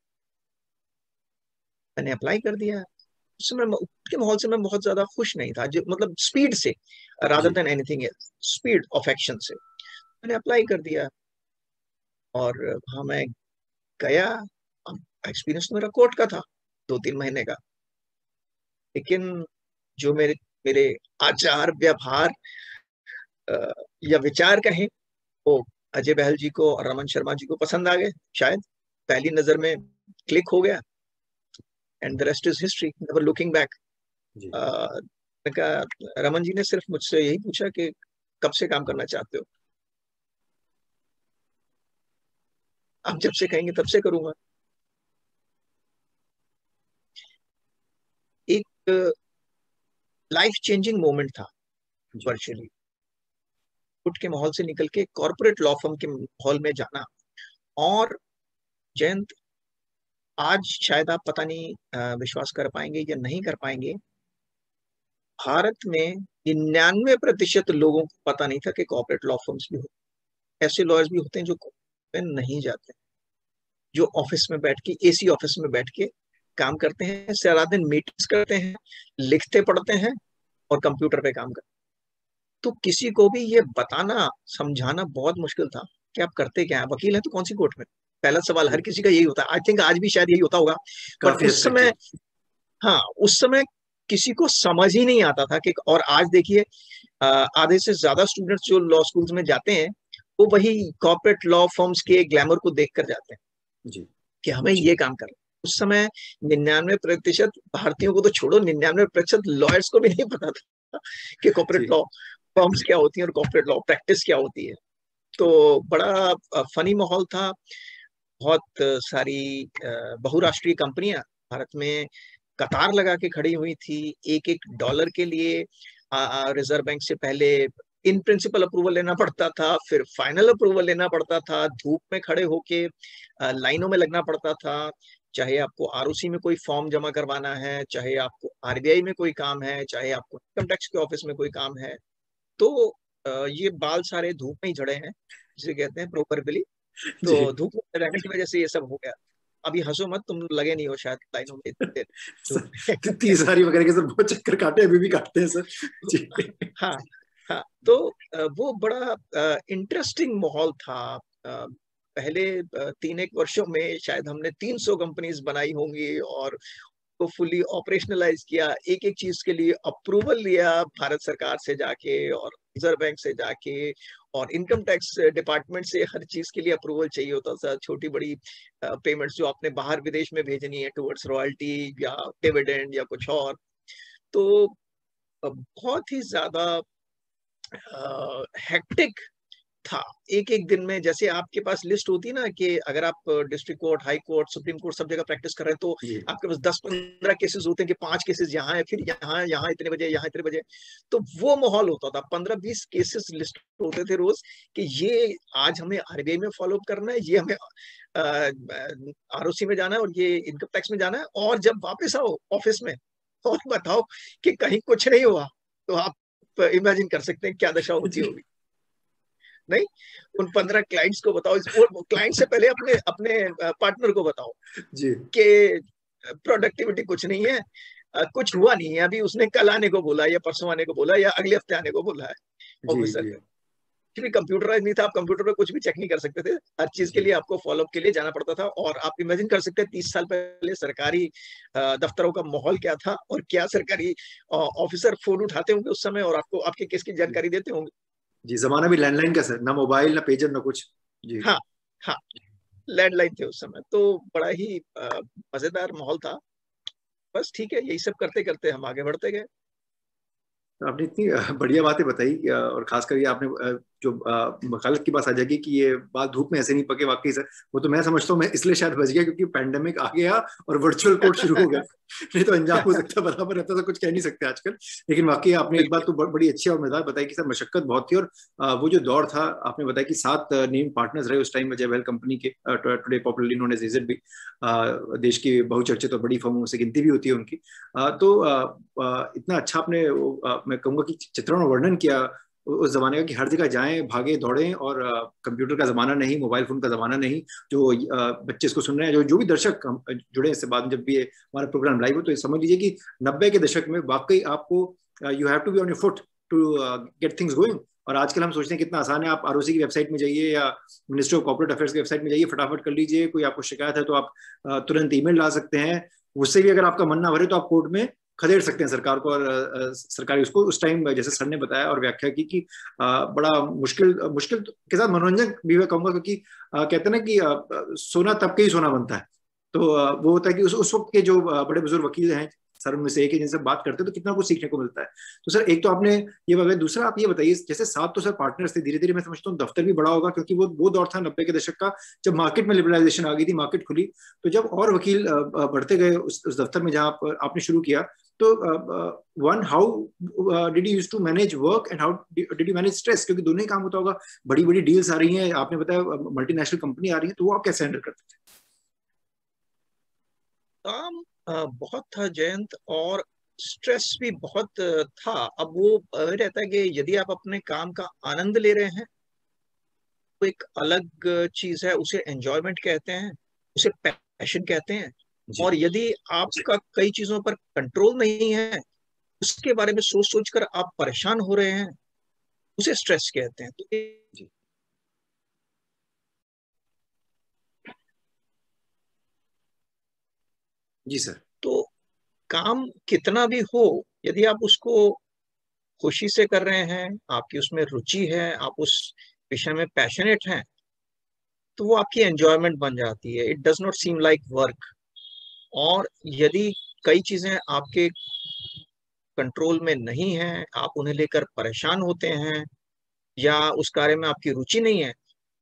मैंने अप्लाई कर दिया। उस समय के माहौल से मैं बहुत ज्यादा खुश नहीं था, जो मतलब स्पीड से, रादर जी। Then anything else, speed of action से मैंने अप्लाई कर दिया। और वहां मैं गया, एक्सपीरियंस मेरा कोर्ट का था, 2-3 महीने का। लेकिन जो मेरे मेरे आचार व्यवहार या विचार कहें, वो अजय बहल जी को और रमन शर्मा जी को पसंद आ गए, शायद पहली नजर में क्लिक हो गया, and the rest is history, never looking back. जी। रमन जी ने सिर्फ मुझसे यही पूछा कि कब से काम करना चाहते हो। आप जब से कहेंगे तब से करूंगा। एक लाइफ चेंजिंग मोमेंट था जी। वर्चुअली, फुट के माहौल से निकल के कॉर्पोरेट लॉ फर्म के माहौल में जाना। और जयंत, आज शायद आप पता नहीं विश्वास कर पाएंगे या नहीं कर पाएंगे, भारत में 99% लोगों को पता नहीं था कि कॉर्पोरेट लॉ फर्म्स भी होते, ऐसे लॉयर्स भी होते हैं जो में नहीं जाते, जो ऑफिस में बैठ के, एसी ऑफिस में बैठ के काम करते हैं, सारा दिन मीटिंग्स करते हैं, लिखते पढ़ते हैं और कंप्यूटर पे काम करते हैं। तो किसी को भी ये बताना समझाना बहुत मुश्किल था कि आप करते क्या हैं, वकील हैं तो कौन सी कोर्ट में। पहला सवाल हर जी। किसी का यही होता है, आई थिंक आज भी शायद यही होता होगा। बट काफी हद उस तक। समय, जी। हाँ, उस समय किसी को समझ ही नहीं आता था कि, और आज देखिए आधे से ज्यादा स्टूडेंट्स जो लॉ स्कूल्स में जाते हैं वो वही कॉर्पोरेट लॉ फर्म्स के ग्लैमर को देखकर जाते हैं जी कि हमें ये काम करना। उस समय 99% भारतीयों को तो छोड़ो, 99% लॉयर्स को भी नहीं पता था कि कॉर्पोरेट जी लॉ फर्म्स क्या होती है और कॉर्पोरेट लॉ प्रैक्टिस क्या होती है। तो बड़ा फनी माहौल था। बहुत सारी बहुराष्ट्रीय कंपनियां भारत में कतार लगा के खड़ी हुई थी एक एक डॉलर के लिए। रिजर्व बैंक से पहले इन प्रिंसिपल अप्रूवल लेना पड़ता था, फिर फाइनल अप्रूवल लेना पड़ता था, धूप में खड़े होके लाइनों में लगना पड़ता था। चाहे आपको आरओसी में कोई फॉर्म जमा करवाना है, चाहे आपको आरबीआई में कोई काम है, चाहे आपको इनकम टैक्स के ऑफिस में कोई काम है, तो ये बाल सारे धूप में ही झड़े हैं जिसे कहते हैं प्रोवर्बियली। तो जी। धूप में रहने की वजह से ये सब हो गया। अभी हंसो मत, तुम लगे नहीं हो शायद लाइनों में इतनी देर धूप में। 30 सारी वगैरह के सर बहुत चक्कर काटे, अभी भी काटते हैं सर। जी हाँ हाँ, तो वो बड़ा इंटरेस्टिंग माहौल था। पहले 3 एक वर्षों में शायद हमने 300 कंपनीज बनाई होंगी और को फुली ऑपरेशनलाइज किया। एक एक चीज के लिए अप्रूवल लिया भारत सरकार से जाके और रिजर्व बैंक से जाके, और इनकम टैक्स डिपार्टमेंट से हर चीज के लिए अप्रूवल चाहिए होता था। छोटी बड़ी पेमेंट्स जो आपने बाहर विदेश में भेजनी है टुवर्ड्स रॉयल्टी या डिविडेंड या कुछ और, तो बहुत ही ज्यादा हेक्टिक था। एक एक दिन में जैसे आपके पास लिस्ट होती है ना कि अगर आप district court, high court, supreme court सब जगह प्रैक्टिस कर रहे हैं तो जी आपके पास 10-15 केसेस होते हैं कि 5 केसेस यहाँ है, फिर यहाँ यहाँ इतने बजे, यहाँ इतने बजे। तो वो माहौल होता था। 15-20 केसेस लिस्ट होते थे रोज कि ये आज हमें आरबीआई में फॉलो अप करना है, ये हमें आरओसी में जाना है और ये इनकम टैक्स में जाना है। और जब वापस आओ ऑफिस में और बताओ कि कहीं कुछ नहीं हुआ, तो आप इमेजिन कर सकते हैं क्या दशा होती जी होगी। नहीं, उन 15 क्लाइंट्स को बताओ, क्लाइंट से पहले अपने अपने पार्टनर को बताओ जी कि प्रोडक्टिविटी कुछ नहीं है, कुछ हुआ नहीं है अभी, उसने कल आने को बोला या परसों आने को बोला या अगले हफ्ते आने को बोला है जी ऑफिसर जी का। कुछ भी कंप्यूटराइज नहीं था, आप कंप्यूटर पे कुछ भी चेक नहीं कर सकते थे। हर चीज के जी लिए आपको फॉलोअप के लिए जाना पड़ता था। और आप इमेजिन कर सकते हैं 30 साल पहले सरकारी दफ्तरों का माहौल क्या था और क्या सरकारी ऑफिसर फोन उठाते होंगे उस समय और आपको आपके केस की जानकारी देते होंगे। जी। जमाना भी लैंडलाइन का सर, ना मोबाइल ना पेजर ना कुछ। जी हाँ हाँ, लैंडलाइन थे उस समय। तो बड़ा ही मजेदार माहौल था। बस ठीक है, यही सब करते करते हम आगे बढ़ते गए। तो आपने इतनी बढ़िया बातें बताई, और खासकर ये आपने जो वकालत की बात आ जाएगी कि ये बात धूप में ऐसे नहीं पके, वाकई सर वो तो मैं समझता हूँ मैं इसलिए शायद बच गया क्योंकि पैंडेमिक आ गया और वर्चुअल कोर्ट शुरू हो गया। नहीं तो अंजाम हो सकता बराबर रहता, तो कुछ कह नहीं सकते आजकल। लेकिन वाकई आपने एक बात तो बड़ी अच्छी और मजेदार बताई कि सर मशक्कत बहुत थी। और वो जो दौर था, आपने बताया कि 7 नेम पार्टनर्स रहे उस टाइम अजय वेल कंपनी के, today popularly known as AZ भी, देश की बहुचर्चित और बड़ी फर्मों से गिनती भी होती है उनकी। तो इतना अच्छा आपने मैं कहूंगा कि चित्रण और वर्णन किया उस जमाने का कि हर जगह जाएं, भागे दौड़ें, और कंप्यूटर का जमाना नहीं, मोबाइल फोन का जमाना नहीं। जो बच्चे इसको सुन रहे हैं, जो जो भी दर्शक जुड़े इससे बाद में, जब भी ये हमारा प्रोग्राम लाइव हो, तो ये समझ लीजिए कि 90 के दशक में वाकई आपको you have to be on your foot to get things going. और आजकल हम सोचते हैं कितना आसान है, आप आरओसी की वेबसाइट में जाइए या मिनिस्ट्री ऑफ कॉर्पोरेट अफेयर्स की वेबसाइट में जाइए, फटाफट कर लीजिए। कोई आपको शिकायत है तो आप तुरंत ईमेल ला सकते हैं। उससे भी अगर आपका मन ना भरे तो आप कोर्ट में खदेड़ सकते हैं सरकार को। और सरकारी उसको उस टाइम जैसे सर ने बताया और व्याख्या की कि बड़ा मुश्किल मुश्किल के साथ मनोरंजन भी मैं कहूंगा, क्योंकि कहते हैं ना कि सोना तब के ही सोना बनता है। तो वो होता है कि उस वक्त के जो बड़े बुजुर्ग वकील हैं, सर उनमें से एक है, जिनसे बात करते हैं तो कितना कुछ सीखने को मिलता है। तो सर एक तो आपने ये बताया, दूसरा आप ये बताइए, जैसे 7 तो सर पार्टनर्स थे, धीरे धीरे मैं समझता हूँ दफ्तर भी बड़ा होगा, क्योंकि वो दौर था 90 के दशक का जब मार्केट में लिबरलाइजेशन आ गई थी, मार्केट खुली। तो जब और वकील बढ़ते गए उस दफ्तर में जहाँ आपने शुरू किया, तो one, how did you use to manage work and how did you manage stress, क्योंकि दोनों ही काम होता होगा। बड़ी बड़ी डील्स आ रही हैं, आपने बताया मल्टीनेशनल कंपनी आ रही है, तो वो आप कैसे हैंडल करते थे? काम बहुत था जयंत, और स्ट्रेस भी बहुत था। अब वो रहता है कि यदि आप अपने काम का आनंद ले रहे हैं तो एक अलग चीज है, उसे एंजॉयमेंट कहते हैं, उसे पैशन कहते हैं। जी और यदि आपका कई चीजों पर कंट्रोल नहीं है, उसके बारे में सोच सोच कर आप परेशान हो रहे हैं, उसे स्ट्रेस कहते हैं। तो जी जी सर। तो काम कितना भी हो, यदि आप उसको खुशी से कर रहे हैं, आपकी उसमें रुचि है, आप उस विषय में पैशनेट हैं, तो वो आपकी एंजॉयमेंट बन जाती है। It does not seem like work. और यदि कई चीजें आपके कंट्रोल में नहीं है, आप उन्हें लेकर परेशान होते हैं या उस कार्य में आपकी रुचि नहीं है,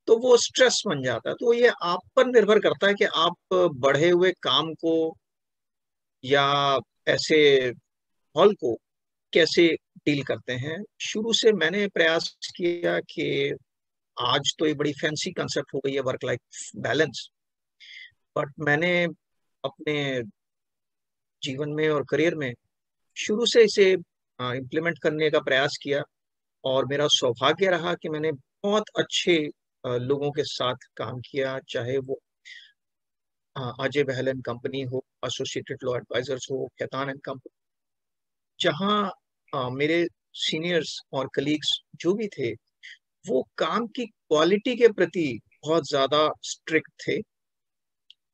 तो वो स्ट्रेस बन जाता है। तो ये आप पर निर्भर करता है कि आप बढ़े हुए काम को या ऐसे हॉल को कैसे डील करते हैं। शुरू से मैंने प्रयास किया कि आज तो ये बड़ी फैंसी कंसेप्ट हो गई है वर्क लाइफ बैलेंस, बट मैंने अपने जीवन में और करियर में शुरू से इसे इम्प्लीमेंट करने का प्रयास किया। और मेरा सौभाग्य रहा कि मैंने बहुत अच्छे लोगों के साथ काम किया, चाहे वो अजय बहल एंड कंपनी हो, एसोसिएटेड लॉ एडवाइजर्स हो, खेतान एंड कंपनी, जहाँ मेरे सीनियर्स और कलीग्स जो भी थे, वो काम की क्वालिटी के प्रति बहुत ज्यादा स्ट्रिक्ट थे।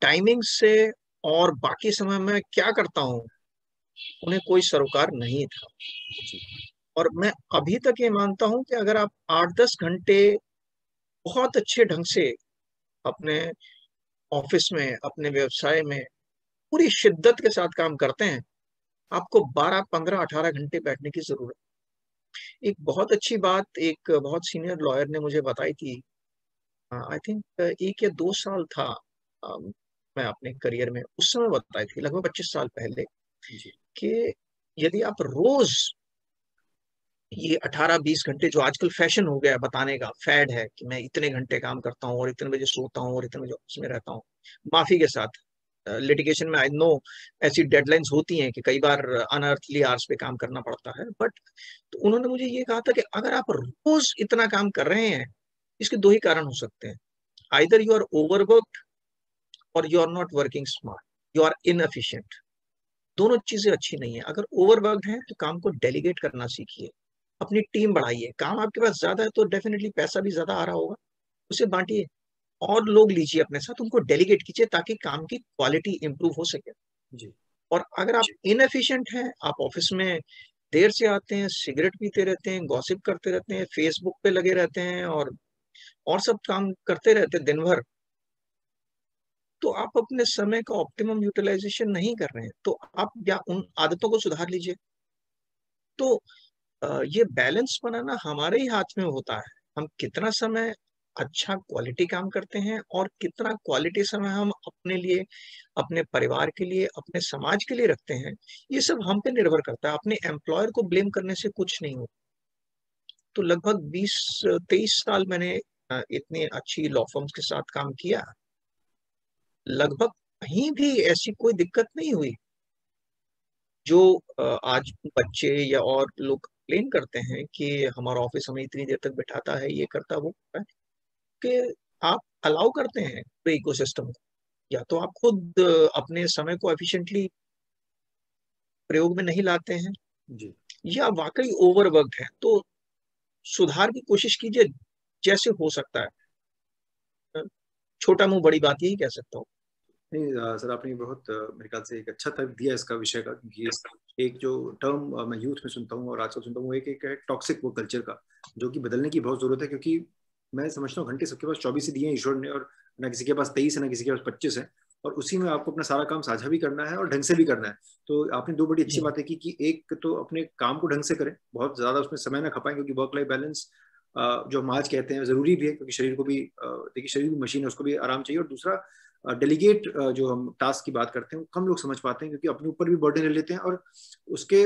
टाइमिंग से और बाकी समय में क्या करता हूँ उन्हें कोई सरोकार नहीं था। और मैं अभी तक ये मानता हूँ कि अगर आप 8-10 घंटे बहुत अच्छे ढंग से अपने ऑफिस में, अपने व्यवसाय में पूरी शिद्दत के साथ काम करते हैं, आपको 12, 15, 18 घंटे बैठने की जरूरत। एक बहुत अच्छी बात एक बहुत सीनियर लॉयर ने मुझे बताई थी, आई थिंक 1 या 2 साल था मैं अपने करियर में उस समय बताई थी, लगभग 25 साल पहले, कि यदि आप रोज ये 18-20 घंटे, जो आजकल फैशन हो गया है बताने का, फैड है कि मैं इतने घंटे काम करता हूँ और इतने बजे सोता हूँ और इतने बजे ऑफिस में रहता हूँ, माफी के साथ लिटिगेशन में आई नो ऐसी डेडलाइंस होती हैं कि कई बार अनअर्थली आवर्स पे काम करना पड़ता है, बट तो उन्होंने मुझे ये कहा था कि अगर आप रोज इतना काम कर रहे हैं, इसके 2 ही कारण हो सकते हैं। आइदर यू आर ओवरवर्क्ड और you are not working smart, you are inefficient. दोनों चीजें अच्छी नहीं है। अगर ओवरवर्क्ड है तो काम को डेलीगेट करना सीखिए, अपनी टीम बढ़ाइए। काम आपके पास ज्यादा है तो डेफिनेटली पैसा भी ज्यादा आ रहा होगा, उसे बांटिए और लोग लीजिए अपने साथ, उनको डेलीगेट कीजिए ताकि काम की क्वालिटी इंप्रूव हो सके। जी। और अगर आप इनएफिशिएंट हैं, आप ऑफिस में देर से आते हैं, सिगरेट पीते रहते हैं, गॉसिप करते रहते हैं, फेसबुक पे लगे रहते हैं और सब काम करते रहते हैं दिन भर, तो आप अपने समय का ऑप्टिमम यूटिलाइजेशन नहीं कर रहे हैं। तो आप या उन आदतों को सुधार लीजिए। तो ये बैलेंस बनाना हमारे ही हाथ में होता है। हम कितना समय अच्छा क्वालिटी काम करते हैं और कितना क्वालिटी समय हम अपने लिए, अपने परिवार के लिए, अपने समाज के लिए रखते हैं, ये सब हम पे निर्भर करता है। अपने एम्प्लॉयर को ब्लेम करने से कुछ नहीं होता। तो लगभग 20-23 साल मैंने इतनी अच्छी लॉ फर्म्स के साथ काम किया, लगभग कहीं भी ऐसी कोई दिक्कत नहीं हुई। जो आज बच्चे या और लोग कंप्लेन करते हैं कि हमारा ऑफिस हमें इतनी देर तक बिठाता है, ये करता वो करता है, कि आप अलाउ करते हैं पूरे इकोसिस्टम को, या तो आप खुद अपने समय को एफिशिएंटली प्रयोग में नहीं लाते हैं, जी। या वाकई ओवरवर्क्ड है। तो सुधार की कोशिश कीजिए जैसे हो सकता है। छोटा मुंह बड़ी बात यही कह सकता हूँ। नहीं सर, आपने बहुत मेरे ख्याल से एक अच्छा तर्क दिया इसका विषय का, क्योंकि एक जो टर्म मैं यूथ में सुनता हूँ और आजकल सुनता हूँ, एक है टॉक्सिक वर्क कल्चर का, जो कि बदलने की बहुत जरूरत है। क्योंकि मैं समझता हूँ घंटे सबके पास 24 ही दिए हैं ईश्वर ने, और ना किसी के पास 23 है, ना किसी के पास 25 है, और उसी में आपको अपना सारा काम साझा भी करना है और ढंग से भी करना है। तो आपने दो बड़ी अच्छी जी बातें की कि एक तो अपने काम को ढंग से करें, बहुत ज्यादा उसमें समय ना खपाएं, क्योंकि वर्क लाइफ बैलेंस जो हम आज कहते हैं जरूरी भी है, क्योंकि शरीर को भी देखिए शरीर भी मशीन है, उसको भी आराम चाहिए। और दूसरा डेलीगेट जो हम टास्क की बात करते हैं वो कम लोग समझ पाते हैं, क्योंकि अपने ऊपर भी बर्डन ले लेते हैं, और उसके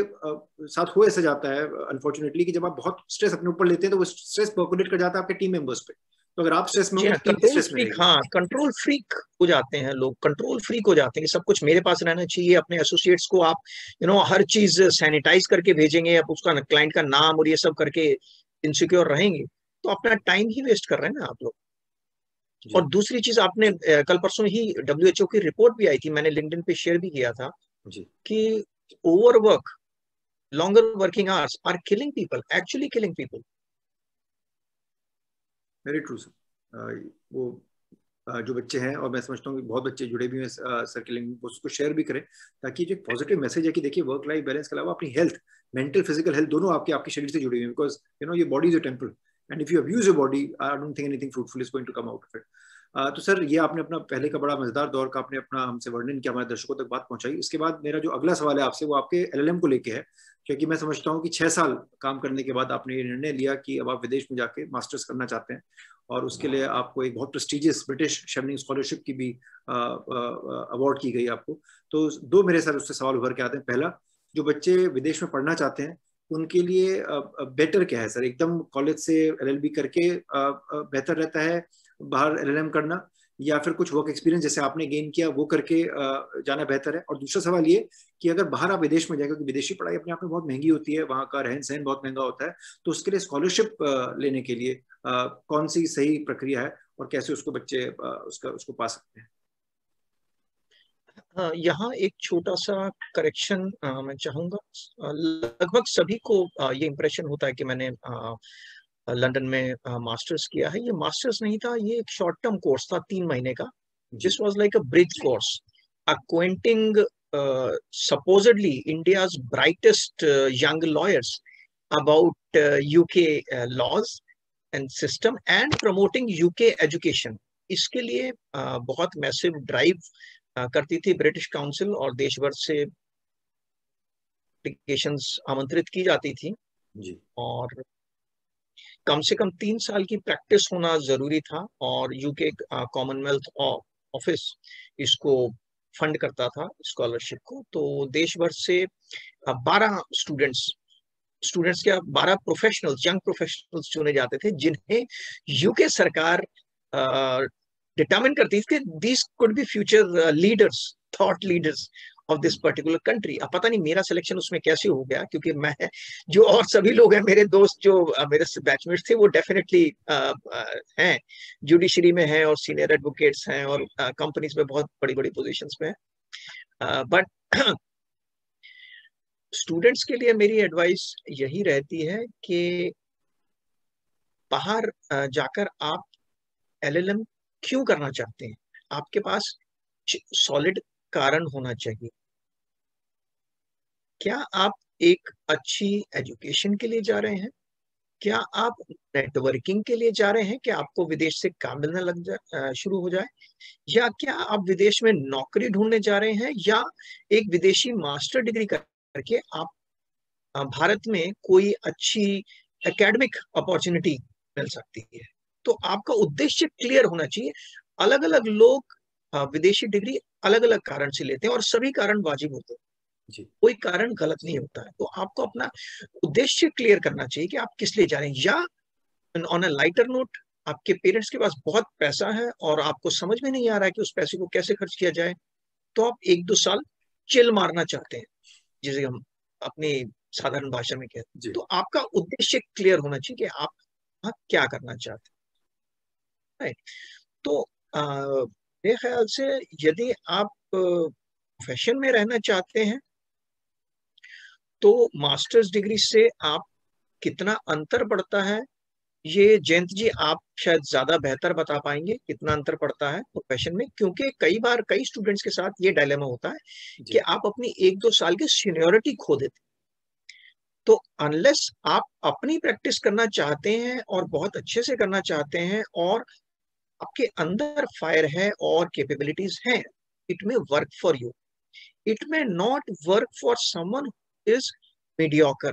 साथ हो ऐसा जाता है अनफॉर्चुनेटली कि जब आप बहुत स्ट्रेस अपने ऊपर लेते हैं तो वो स्ट्रेस पर्कुलेट कर जाता है आपके टीम मेंबर्स पे। तो अगर आप स्ट्रेस में जी होंगे हाँ, तो टीम भी स्ट्रेस में रहेगी। कंट्रोल फ्रीक हो जाते हैं लोग, कंट्रोल फ्रीक हो जाते हैं कि सब कुछ मेरे पास रहना चाहिए। अपने एसोसिएट्स को आप हर चीज सैनिटाइज करके भेजेंगे, आप उसका क्लाइंट का नाम और ये सब करके इनसिक्योर रहेंगे, तो अपना टाइम ही वेस्ट कर रहे हैं ना आप लोग। जी। और दूसरी चीज, आपने कल परसों ही WHO की रिपोर्ट भी आई थी, मैंने लिंक्डइन पे शेयर भी किया था, जी। कि overwork, longer working hours are killing people, actually killing people. Very true sir. वो जो बच्चे हैं, और मैं समझता हूँ कि बहुत बच्चे जुड़े भी हैं सर्किलिंग, उसको शेयर भी करें, ताकि जो एक पॉजिटिव मैसेज है कि देखिए वर्क लाइफ बैलेंस के अलावा अपनी हेल्थ, मेंटल फिजिकल हेल्थ दोनों आपके शरीर से जुड़ी हुई है, बिकॉज ये body is a temple, and if you abuse your body, I don't think anything fruitful is going to come out of it. तो सर, ये आपने अपना पहले का बड़ा मजेदार दौर का आपने अपना हमसे वर्णन किया, हमारे दर्शकों तक बात पहुंचाई। इसके बाद मेरा जो अगला सवाल है आपसे, वो आपके एलएलएम को लेके है, क्योंकि मैं समझता हूँ कि 6 साल काम करने के बाद आपने ये निर्णय लिया कि अब आप विदेश में जाके मास्टर्स करना चाहते हैं, और उसके लिए आपको एक बहुत प्रेस्टिजियस ब्रिटिश शेवनिंग स्कॉलरशिप की भी अवार्ड की गई आपको। तो दो मेरे सर उससे सवाल उभर के आते हैं। पहला, जो बच्चे विदेश में पढ़ना चाहते हैं उनके लिए बेटर क्या है सर? एकदम कॉलेज से एलएलबी करके बेहतर रहता है बाहर एलएलएम करना, या फिर कुछ वर्क एक्सपीरियंस जैसे आपने गेन किया वो करके जाना बेहतर है? और दूसरा सवाल ये कि अगर बाहर आप विदेश में जाए, क्योंकि विदेशी पढ़ाई अपने आप में बहुत महंगी होती है, वहाँ का रहन सहन बहुत महंगा होता है, तो उसके लिए स्कॉलरशिप लेने के लिए कौन सी सही प्रक्रिया है, और कैसे उसको बच्चे उसको पा सकते हैं? यहाँ एक छोटा सा करेक्शन मैं चाहूंगा। लगभग सभी को ये इम्प्रेशन होता है कि मैंने लंदन में मास्टर्स किया है। ये मास्टर्स नहीं था, ये एक शॉर्ट टर्म कोर्स था 3 महीने का। This was like a bridge course acquainting supposedly India's brightest young lawyers about UK laws and system and promoting UK education। इसके लिए बहुत मैसिव ड्राइव करती थी ब्रिटिश काउंसिल, और देश भर से एप्लीकेशंस आमंत्रित की जाती थी, जी। और कम से कम 3 साल की प्रैक्टिस होना जरूरी था। और यूके कॉमनवेल्थ ऑफिस इसको फंड करता था, स्कॉलरशिप को। तो देश भर से 12 स्टूडेंट्स क्या 12 प्रोफेशनल्स, यंग प्रोफेशनल्स चुने जाते थे, जिन्हें यूके सरकार डिटरमिन करती थी कि these could be future leaders, thought leaders of this particular country. अब पता नहीं मेरा सिलेक्शन उसमें कैसे हो गया, क्योंकि मैं, जो और सभी लोग हैं मेरे दोस्त जो मेरे बैचमेट्स थे, वो डेफिनेटली हैं, जुडिशरी में हैं और सीनियर एडवोकेट्स हैं और कंपनीज में बहुत बड़ी बड़ी पोजीशंस में हैं। बट स्टूडेंट्स के लिए मेरी एडवाइस यही रहती है कि बाहर जाकर आप एलएलएम क्यों करना चाहते हैं, आपके पास सॉलिड कारण होना चाहिए। क्या आप एक अच्छी एजुकेशन के लिए जा रहे हैं? क्या आप नेटवर्किंग के लिए जा रहे हैं कि आपको विदेश से काम मिलना लग जाए, शुरू हो जाए? या क्या आप विदेश में नौकरी ढूंढने जा रहे हैं? या एक विदेशी मास्टर डिग्री करके आप भारत में कोई अच्छी एकेडमिक अपॉर्चुनिटी मिल सकती है? तो आपका उद्देश्य क्लियर होना चाहिए। अलग अलग लोग विदेशी डिग्री अलग अलग कारण से लेते हैं, और सभी कारण वाजिब होते हैं, जी। कोई कारण गलत नहीं होता है। तो आपको अपना उद्देश्य क्लियर करना चाहिए कि आप किस लिए जा रहे हैं। या ऑन अ लाइटर नोट, आपके पेरेंट्स के पास बहुत पैसा है और आपको समझ में नहीं आ रहा है कि उस पैसे को कैसे खर्च किया जाए, तो आप 1-2 साल चिल मारना चाहते हैं, जिसे हम अपनी साधारण भाषा में कहते हैं। तो आपका उद्देश्य क्लियर होना चाहिए कि आप क्या करना चाहते हैं। तो मेरे ख्याल से यदि आप प्रोफेशन में रहना चाहते हैं, तो मास्टर्स डिग्री से आप कितना अंतर पड़ता है, ये जयंत जी आप शायद ज्यादा बेहतर बता पाएंगे, कितना अंतर पड़ता है प्रोफेशन में। क्योंकि कई बार कई स्टूडेंट्स के साथ ये डायलेमा होता है कि आप अपनी 1-2 साल की सीनियोरिटी खो देते। तो अनलेस आप अपनी प्रैक्टिस करना चाहते हैं और बहुत अच्छे से करना चाहते हैं, और आपके अंदर फायर है और कैपेबिलिटीज हैं, it may work for you. It may not work for someone is mediocre.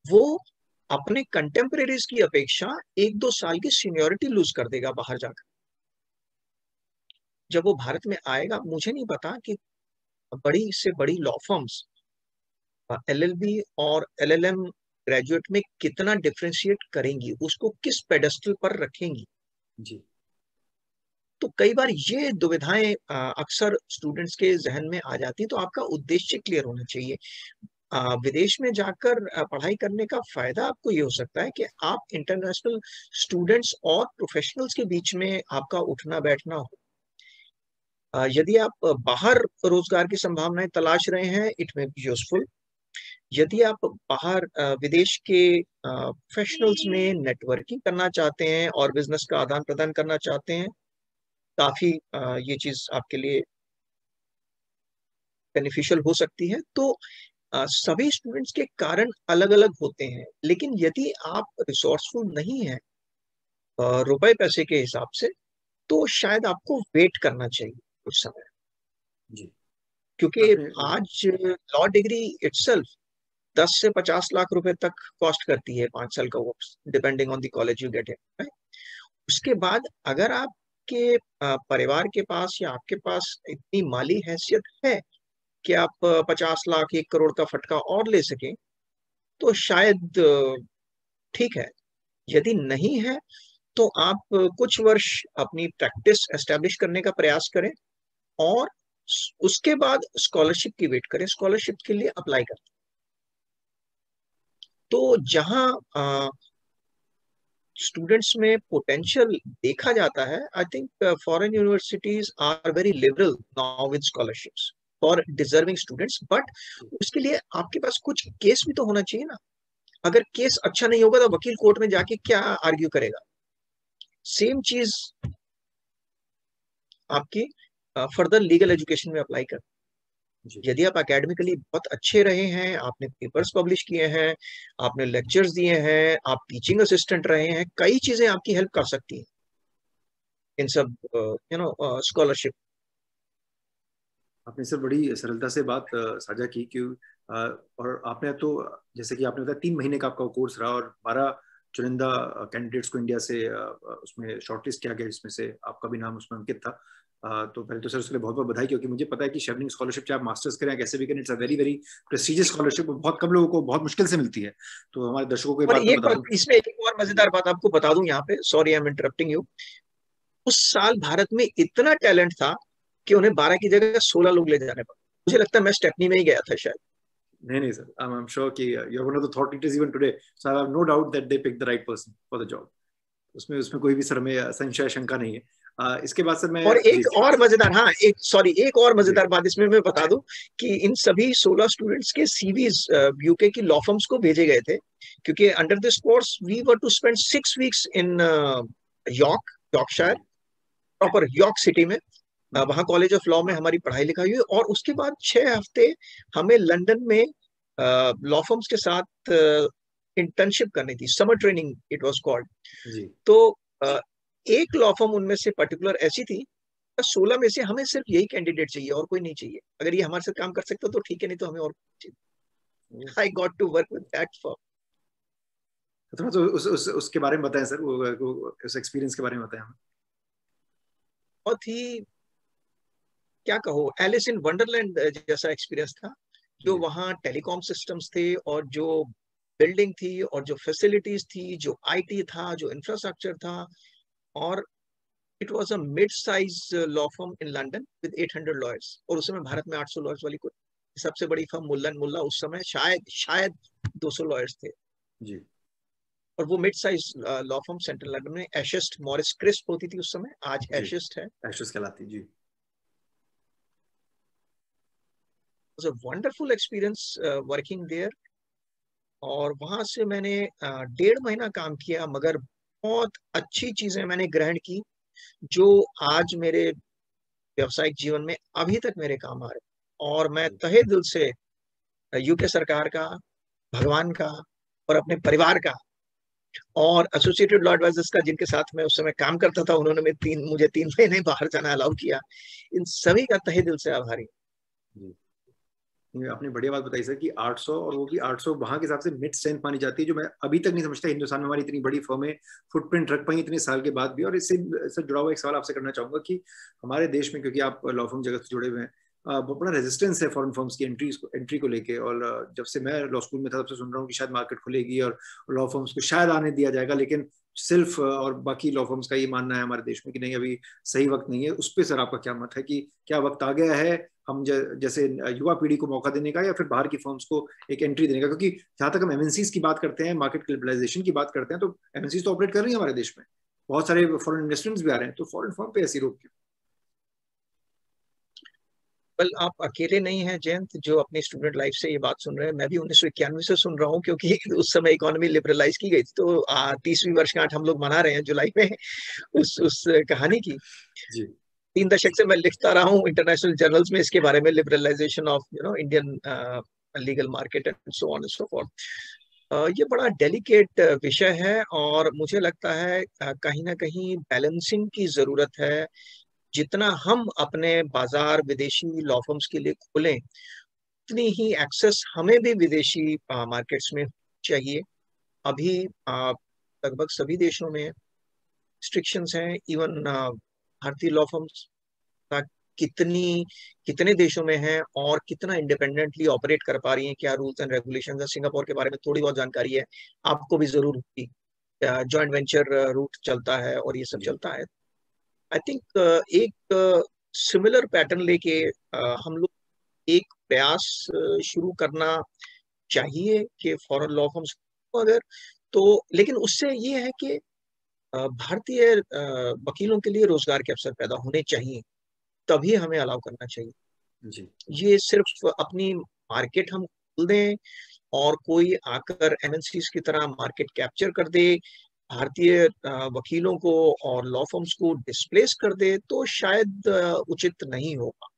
वो अपने कंटेम्परेरीज की अपेक्षा 1-2 साल की सीनियोरिटी लूज कर देगा बाहर जाकर। जब वो भारत में आएगा, मुझे नहीं पता कि बड़ी से बड़ी लॉ फर्म्स एलएलबी और एलएलएम ग्रेजुएट में कितना डिफरेंशिएट करेंगी, उसको किस पेडेस्टल पर रखेंगी। जी। तो कई बार ये दुविधाएं अक्सर स्टूडेंट्स के जहन में आ जाती है। तो आपका उद्देश्य क्लियर होना चाहिए। विदेश में जाकर पढ़ाई करने का फायदा आपको ये हो सकता है कि आप इंटरनेशनल स्टूडेंट्स और प्रोफेशनल्स के बीच में आपका उठना बैठना हो। यदि आप बाहर रोजगार की संभावनाएं तलाश रहे हैं, इट में बी यूजफुल। यदि आप बाहर विदेश के प्रोफेशनल्स में नेटवर्किंग करना चाहते हैं और बिजनेस का आदान प्रदान करना चाहते हैं, काफी ये चीज आपके लिए बेनिफिशियल हो सकती है। तो सभी स्टूडेंट्स के कारण अलग अलग होते हैं, लेकिन यदि आप रिसोर्सफुल नहीं है रुपए पैसे के हिसाब से, तो शायद आपको वेट करना चाहिए कुछ समय। जी। क्योंकि आपने आज लॉ डिग्री इटसेल्फ 10 से 50 लाख रुपए तक कॉस्ट करती है 5 साल का course, depending on the college you get in. उसके बाद अगर आपके परिवार के पास या आपके पास इतनी माली हैसियत है कि आप 50 लाख 1 करोड़ का फटका और ले सकें, तो शायद ठीक है। यदि नहीं है तो आप कुछ वर्ष अपनी प्रैक्टिस एस्टेब्लिश करने का प्रयास करें और उसके बाद स्कॉलरशिप की वेट करें, स्कॉलरशिप के लिए अप्लाई करें। तो जहां स्टूडेंट्स में पोटेंशियल देखा जाता है, I think foreign universities are very liberal now with scholarships for deserving students. But उसके लिए आपके पास कुछ केस भी तो होना चाहिए ना। अगर केस अच्छा नहीं होगा तो वकील कोर्ट में जाके क्या आर्ग्यू करेगा। सेम चीज आपकी फर्दर लीगल एजुकेशन में अप्लाई कर। यदि आप एकेडमिकली बहुत अच्छे रहे हैं, आपने पेपर्स पब्लिश किए हैं, आपने लेक्चर्स दिए हैं, आप टीचिंग असिस्टेंट रहे हैं, कई चीजें आपकी हेल्प कर सकती हैं इन सब स्कॉलरशिप। आपने सर बड़ी सरलता से बात साझा की कि और आपने तो जैसे कि आपने बताया 3 महीने का आपका कोर्स रहा और 12 चुनिंदा कैंडिडेट्स को इंडिया से उसमें शॉर्टलिस्ट किया गया, जिसमें से आपका भी नाम उसमें अंकित था। तो पहले तो सर उसके लिए बहुत बहुत बधाई, क्योंकि मुझे पता है कि शेवनिंग स्कॉलरशिप चाहे आप मास्टर्स करें कैसे भी करें, it's a very very prestigious scholarship, बहुत कम लोगों को बहुत मुश्किल से मिलती है। तो हमारे दर्शकों को ये और बात मैं एक बता बात, दूं। इसमें एक और मजेदार बात आपको बता दूं यहाँ पे, sorry I am interrupting you. उस साल भारत में इतना टैलेंट था कि उन्हें 12 की जगह 16 लोग ले जाने पड़े। मुझे लगता है मैं स्टेपनी में ही गया था शायद। नहीं नहीं सर, I'm sure कि you're one of the thought leaders even today, so I have no doubt that they picked the right person for the job. उसमें उसमें कोई भी सर में संशय शंका नहीं है। इसके बाद सर मैं और जी एक और मजेदार, हाँ एक सॉरी एक और जी मजेदार बात इसमें मैं बता दूं कि इन सभी 16 स्टूडेंट्स के सीवीज यूके की लॉ फर्म्स को भेजे गए थे, क्योंकि under this course we were to spend 6 weeks in Yorkshire, proper York city में। वहाँ कॉलेज ऑफ लॉ में हमारी पढ़ाई लिखाई हुई, और उसके बाद 6 हफ्ते हमें लंदन में लॉ फर्म्स के साथ इंटर्नशिप करनी थी, summer training it was called. जी तो एक लॉ फर्म उनमें से पर्टिकुलर ऐसी थी, 16 में से हमें सिर्फ यही कैंडिडेट चाहिए और कोई नहीं चाहिए। अगर ये हमारे साथ काम कर सकता तो ठीक है, नहीं तो हमें और चाहिए। I got to work with that firm. थोड़ा तो उसके बारे में बताएं सर, उस एक्सपीरियंस के बारे में बताएं हमें। बहुत ही, क्या कहो, एलिस इन वंडरलैंड जैसा एक्सपीरियंस था। जो जी वहाँ टेलीकॉम सिस्टम्स थे और जो बिल्डिंग थी और जो फैसिलिटीज थी, जो आईटी था, जो इंफ्रास्ट्रक्चर था। और it was a mid size law firm in London with 800 lawyers, और उस समय भारत में 800 लॉयर्स वाली कोई सबसे बड़ी फर्म मुल्लन मुल्ला उस समय शायद 200 लॉयर्स थे। जी और वो mid size law firm central London में एशेस्ट मॉरिस क्रिस्प होती थी उस समय, आज जी एशेस्ट है। एशेस कहलाती जी। Was a wonderful experience working there. और वहां से मैंने 1.5 महीना काम किया, मगर बहुत अच्छी चीजें मैंने ग्रहण की जो आज मेरे व्यवसायिक जीवन में अभी तक मेरे काम आ रहे। और मैं जी तहे दिल से यूके सरकार का, भगवान का और अपने परिवार का और एसोसिएटेड लॉ एडवाइजर्स का, जिनके साथ मैं उस समय काम करता था, उन्होंने मुझे 3 महीने बाहर जाना अलाउ किया, इन सभी का तहे दिल से आभारी। जी। ये आपने बढ़िया बात बताई सर कि 800, और वो भी 800 वहां के हिसाब से मिड स्ट्रेंथ मानी जाती है, जो मैं अभी तक नहीं समझता हिंदुस्तान में हमारी इतनी बड़ी फर्में फुटप्रिंट रख पाई इतने साल के बाद भी। और इससे सर जुड़ा हुआ एक सवाल आपसे करना चाहूंगा कि हमारे देश में, क्योंकि आप लॉ फर्म जगत से जुड़े हुए हैं, बहुत बड़ा रेजिस्टेंस है फॉरेन फर्म्स की एंट्री को लेके। और जब से मैं लॉ स्कूल में था तब से सुन रहा हूँ कि शायद मार्केट खुलेगी और लॉ फर्म्स को शायद आने दिया जाएगा, लेकिन सिर्फ और बाकी लॉ फर्म्स का ये मानना है हमारे देश में कि नहीं, अभी सही वक्त नहीं है। उस पर सर आपका क्या मत है कि क्या वक्त आ गया है हम जैसे युवा पीढ़ी को मौका देने का, या फिर बाहर की फर्म्स को एक एंट्री देने का? क्योंकि जहां तक हम एमएनसीज की बात करते हैं, मार्केट कैपिटलाइजेशन की बात करते हैं, तो एमएनसीज तो ऑपरेट कर रही है हमारे देश में, बहुत सारे फॉरेन इन्वेस्टमेंट्स भी आ रहे हैं, तो फॉरेन फर्म पे ऐसी रोक क्यों? कल आप अकेले नहीं हैं जयंत जो अपनी स्टूडेंट लाइफ से ये बात सुन रहे हैं। मैं भी 1991 से सुन रहा हूँ, क्योंकि उस समय इकोनॉमी लिबरलाइज की गई थी। तो 30वीं वर्षगांठ हम लोग मना रहे हैं जुलाई में उस कहानी की। जी 3 दशक से मैं लिखता रहा हूँ इंटरनेशनल जर्नल्स में इसके बारे में, liberalisation of Indian legal market and so on and so forth. ये बड़ा डेलिकेट विषय है और मुझे लगता है कहीं ना कहीं बैलेंसिंग की जरूरत है। जितना हम अपने बाजार विदेशी लॉ फर्म्स के लिए खोलें, उतनी ही एक्सेस हमें भी विदेशी मार्केट्स में चाहिए। अभी लगभग सभी देशों में रिस्ट्रिक्शंस हैं, इवन भारतीय लॉ फर्म्स का कितने देशों में है और कितना इंडिपेंडेंटली ऑपरेट कर पा रही हैं, क्या रूल्स एंड रेगुलेशंस है। सिंगापुर के बारे में थोड़ी बहुत जानकारी है, आपको भी जरूर होगी। जॉइंट वेंचर रूट चलता है और ये सब चलता है। आई थिंक एक सिमिलर पैटर्न लेके हम लोग एक प्रयास शुरू करना चाहिए कि फॉरेन लॉ फर्म्स अगर तो, लेकिन उससे ये है कि भारतीय वकीलों के लिए रोजगार के अवसर पैदा होने चाहिए, तभी हमें अलाउ करना चाहिए जी। ये सिर्फ अपनी मार्केट हम खोल दें और कोई आकर एमएनसीज की तरह मार्केट कैप्चर कर दे, भारतीय वकीलों को और लॉ फर्म्स को डिस्प्लेस कर दे, तो शायद उचित नहीं होगा।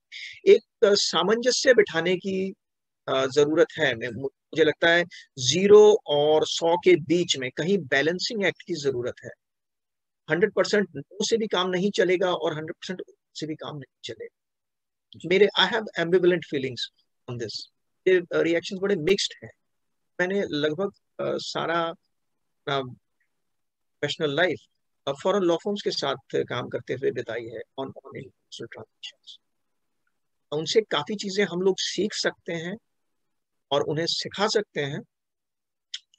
एक सामंजस्य बिठाने की जरूरत है। मुझे लगता है 0 और 100 के बीच में कहीं बैलेंसिंग एक्ट की जरूरत है। 100% नो से भी काम नहीं चलेगा और 100% से भी काम नहीं चलेगा। मेरे I have ambivalent feelings on this. Reactions बड़े मिक्स्ड हैं। मैंने लगभग सारा professional life foreign law firms के साथ काम करते हुए बिताई है ऑन इंटरनेशनल ट्रांजैक्शंस। उनसे काफी चीजें हम लोग सीख सकते हैं और उन्हें सिखा सकते हैं।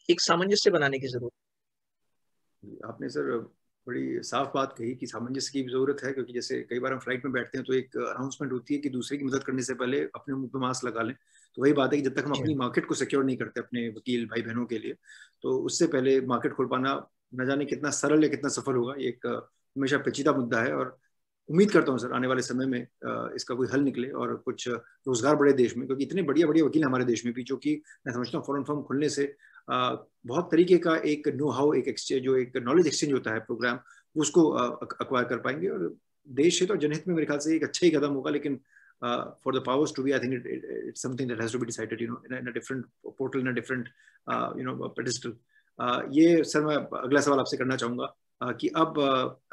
एक सामंजस्य बनाने की जरूरत। आपने सर बड़ी साफ बात कही कि सामंजस्य की जरूरत है, क्योंकि जैसे कई बार हम फ्लाइट में बैठते हैं तो एक अनाउंसमेंट होती है कि दूसरे की मदद करने से पहले अपने मुंह पे मास्क लगा लें। तो वही बात है कि जब तक हम अपनी मार्केट को सिक्योर नहीं करते अपने वकील भाई बहनों के लिए, तो उससे पहले मार्केट खोल पाना न जाने कितना सरल या कितना सफल होगा। ये एक हमेशा पेचीदा मुद्दा है और उम्मीद करता हूँ सर आने वाले समय में इसका कोई हल निकले और कुछ रोजगार बढ़े देश में, क्योंकि इतने बढ़िया बढ़िया वकील हमारे देश में भी, जो कि मैं समझता हूँ फॉरेन फर्म खुलने से बहुत तरीके का एक नो हाउ, एक एक्सचेंज, जो एक नॉलेज एक्सचेंज होता है प्रोग्राम, उसको अक्वायर कर पाएंगे। और देश हित और जनहित में मेरे ख्याल से एक अच्छा ही कदम होगा, लेकिन for the powers to be, I think it's something that has to be decided, in a different portal, in a different pedestal. ये सर मैं अगला सवाल आपसे करना चाहूंगा कि अब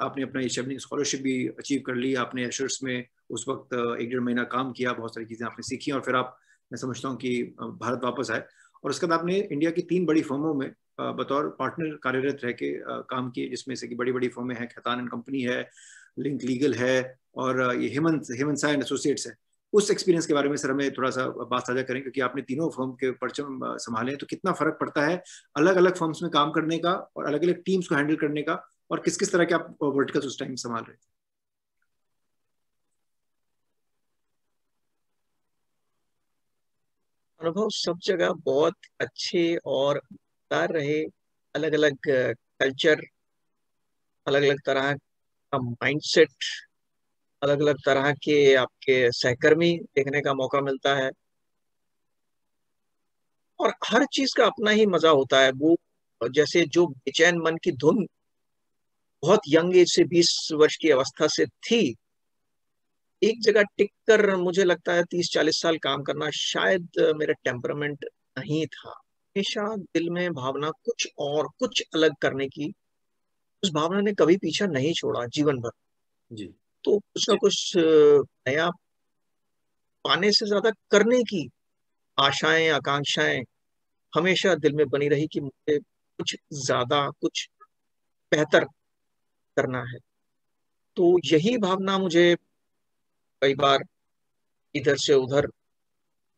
आपने अपना शेफनिंग स्कॉलरशिप भी अचीव कर ली, आपने एशर्स में उस वक्त 1-1.5 महीना काम किया, बहुत सारी चीजें आपने सीखी और फिर आप, मैं समझता हूँ कि भारत वापस आए और उसके बाद आपने इंडिया की 3 बड़ी फर्मों में बतौर पार्टनर कार्यरत रह के काम किए, जिसमें से कि बड़ी बड़ी फर्में हैं, खैतान एंड कंपनी है, लिंक लीगल है और ये हेमंत साय एंड एसोसिएट्स है। उस एक्सपीरियंस के बारे में सर हमें थोड़ा सा बात साझा करें, क्योंकि आपने तीनों फर्म के परचम संभाले, तो कितना फर्क पड़ता है अलग अलग फर्म्स में काम करने का और अलग अलग टीम्स को हैंडल करने का, और किस किस तरह के आप वर्टिकल्स उस टाइम संभाल रहे थे? अनुभव सब जगह बहुत अच्छे और मजेदार रहे। अलग अलग कल्चर, अलग अलग तरह का माइंडसेट, अलग अलग तरह के आपके सहकर्मी देखने का मौका मिलता है और हर चीज का अपना ही मजा होता है। वो जैसे जो बेचैन मन की धुन बहुत यंग एज से 20 वर्ष की अवस्था से थी, एक जगह टिक कर मुझे लगता है 30-40 साल काम करना शायद मेरा टेम्परामेंट नहीं था। हमेशा दिल में भावना कुछ और कुछ अलग करने की, उस भावना ने कभी पीछा नहीं छोड़ा जीवन भर। जी। तो कुछ ना कुछ नया पाने से ज्यादा करने की आशाएं, आकांक्षाएं हमेशा दिल में बनी रही कि मुझे कुछ ज्यादा, कुछ बेहतर करना है। तो यही भावना मुझे कई बार इधर से उधर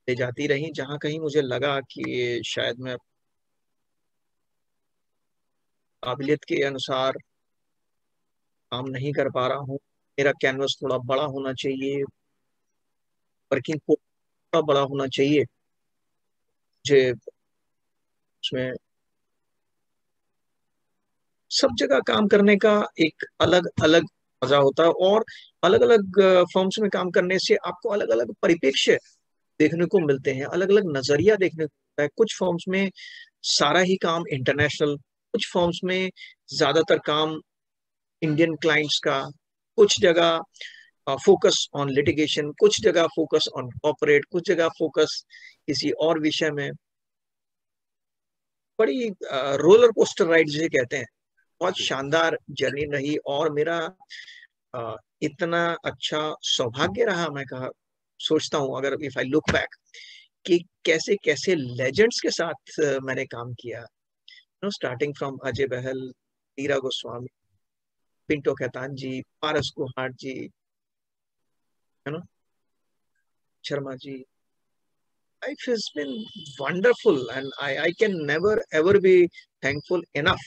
ले जाती रही, जहां कहीं मुझे लगा कि शायद मैं काबिलियत के अनुसार काम नहीं कर पा रहा हूँ। मेरा कैनवस थोड़ा बड़ा होना चाहिए, वर्किंग थोड़ा बड़ा होना चाहिए, मुझे उसमें सब जगह काम करने का एक अलग अलग मजा होता है। और अलग अलग फर्म्स में काम करने से आपको अलग अलग परिप्रेक्ष्य देखने को मिलते हैं, अलग अलग नजरिया देखने को मिलता है। कुछ फर्म्स में सारा ही काम इंटरनेशनल, कुछ फर्म्स में ज्यादातर काम इंडियन क्लाइंट्स का, कुछ जगह फोकस ऑन लिटिगेशन, कुछ जगह फोकस ऑन कॉर्पोरेट, कुछ जगह फोकस किसी और विषय में। बड़ी रोलर कोस्टर राइड जिसे कहते हैं, बहुत शानदार जर्नी रही। और मेरा इतना अच्छा सौभाग्य रहा, मैं कहा सोचता हूँ अगर इफ आई लुक बैक, कि कैसे कैसे लेजेंड्स के साथ मैंने काम किया, स्टार्टिंग फ्रॉम अजय बहल, हीरा गोस्वामी, पिंटो खेतान जी, पारस कुहाड़ जी, है ना, Sharma ji. Life has been wonderful, and I can never ever be thankful enough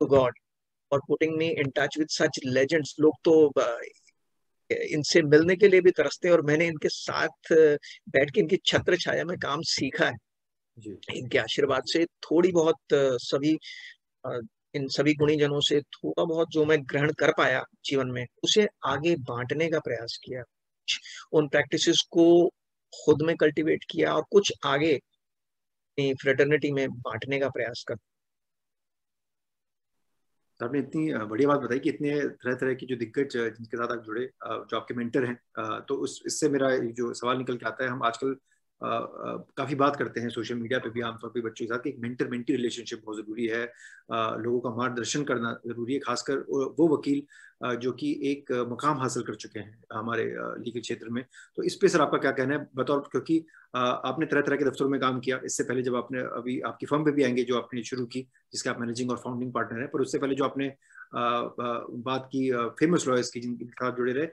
to God for putting me in touch with such legends. लोग तो इनसे मिलने के लिए भी तरसते हैं, और मैंने इनके साथ बैठ के इनकी छत्र छाया में काम सीखा है जी। इनके आशीर्वाद से। थोड़ी बहुत सभी इन सभी गुणीजनों से थोड़ा बहुत जो मैं ग्रहण कर पाया जीवन में, उसे आगे बांटने का प्रयास किया, उन प्रैक्टिसेस को खुद में कल्टीवेट किया, और कुछ आगे फ्रेटर्निटी में बांटने का प्रयास कर। आपने इतनी बढ़िया बात बताई कि इतने तरह तरह की जो दिग्गज जिनके साथ आप जुड़े, जो आपके मेंटर हैं, तो उस इससे मेरा जो सवाल निकल के आता है, हम आजकल काफी बात करते हैं सोशल मीडिया पे भी आमतौर पे बच्चों के साथ कि एक मेंटर मेंटी रिलेशनशिप बहुत जरूरी है, लोगों का मार्गदर्शन करना जरूरी है, खासकर वो वकील जो कि एक मुकाम हासिल कर चुके हैं हमारे लीगल क्षेत्र में। तो इस पे सर आपका क्या कहना है बतौर, क्योंकि आपने तरह तरह के दफ्तरों में काम किया इससे पहले, जब आपने अभी आपकी फर्म पे भी आएंगे जो आपने शुरू की, जिसके आप मैनेजिंग और फाउंडिंग पार्टनर हैं, पर उससे पहले जो आपने बात की फेमस लॉयर्स की जिनके साथ जुड़े रहे,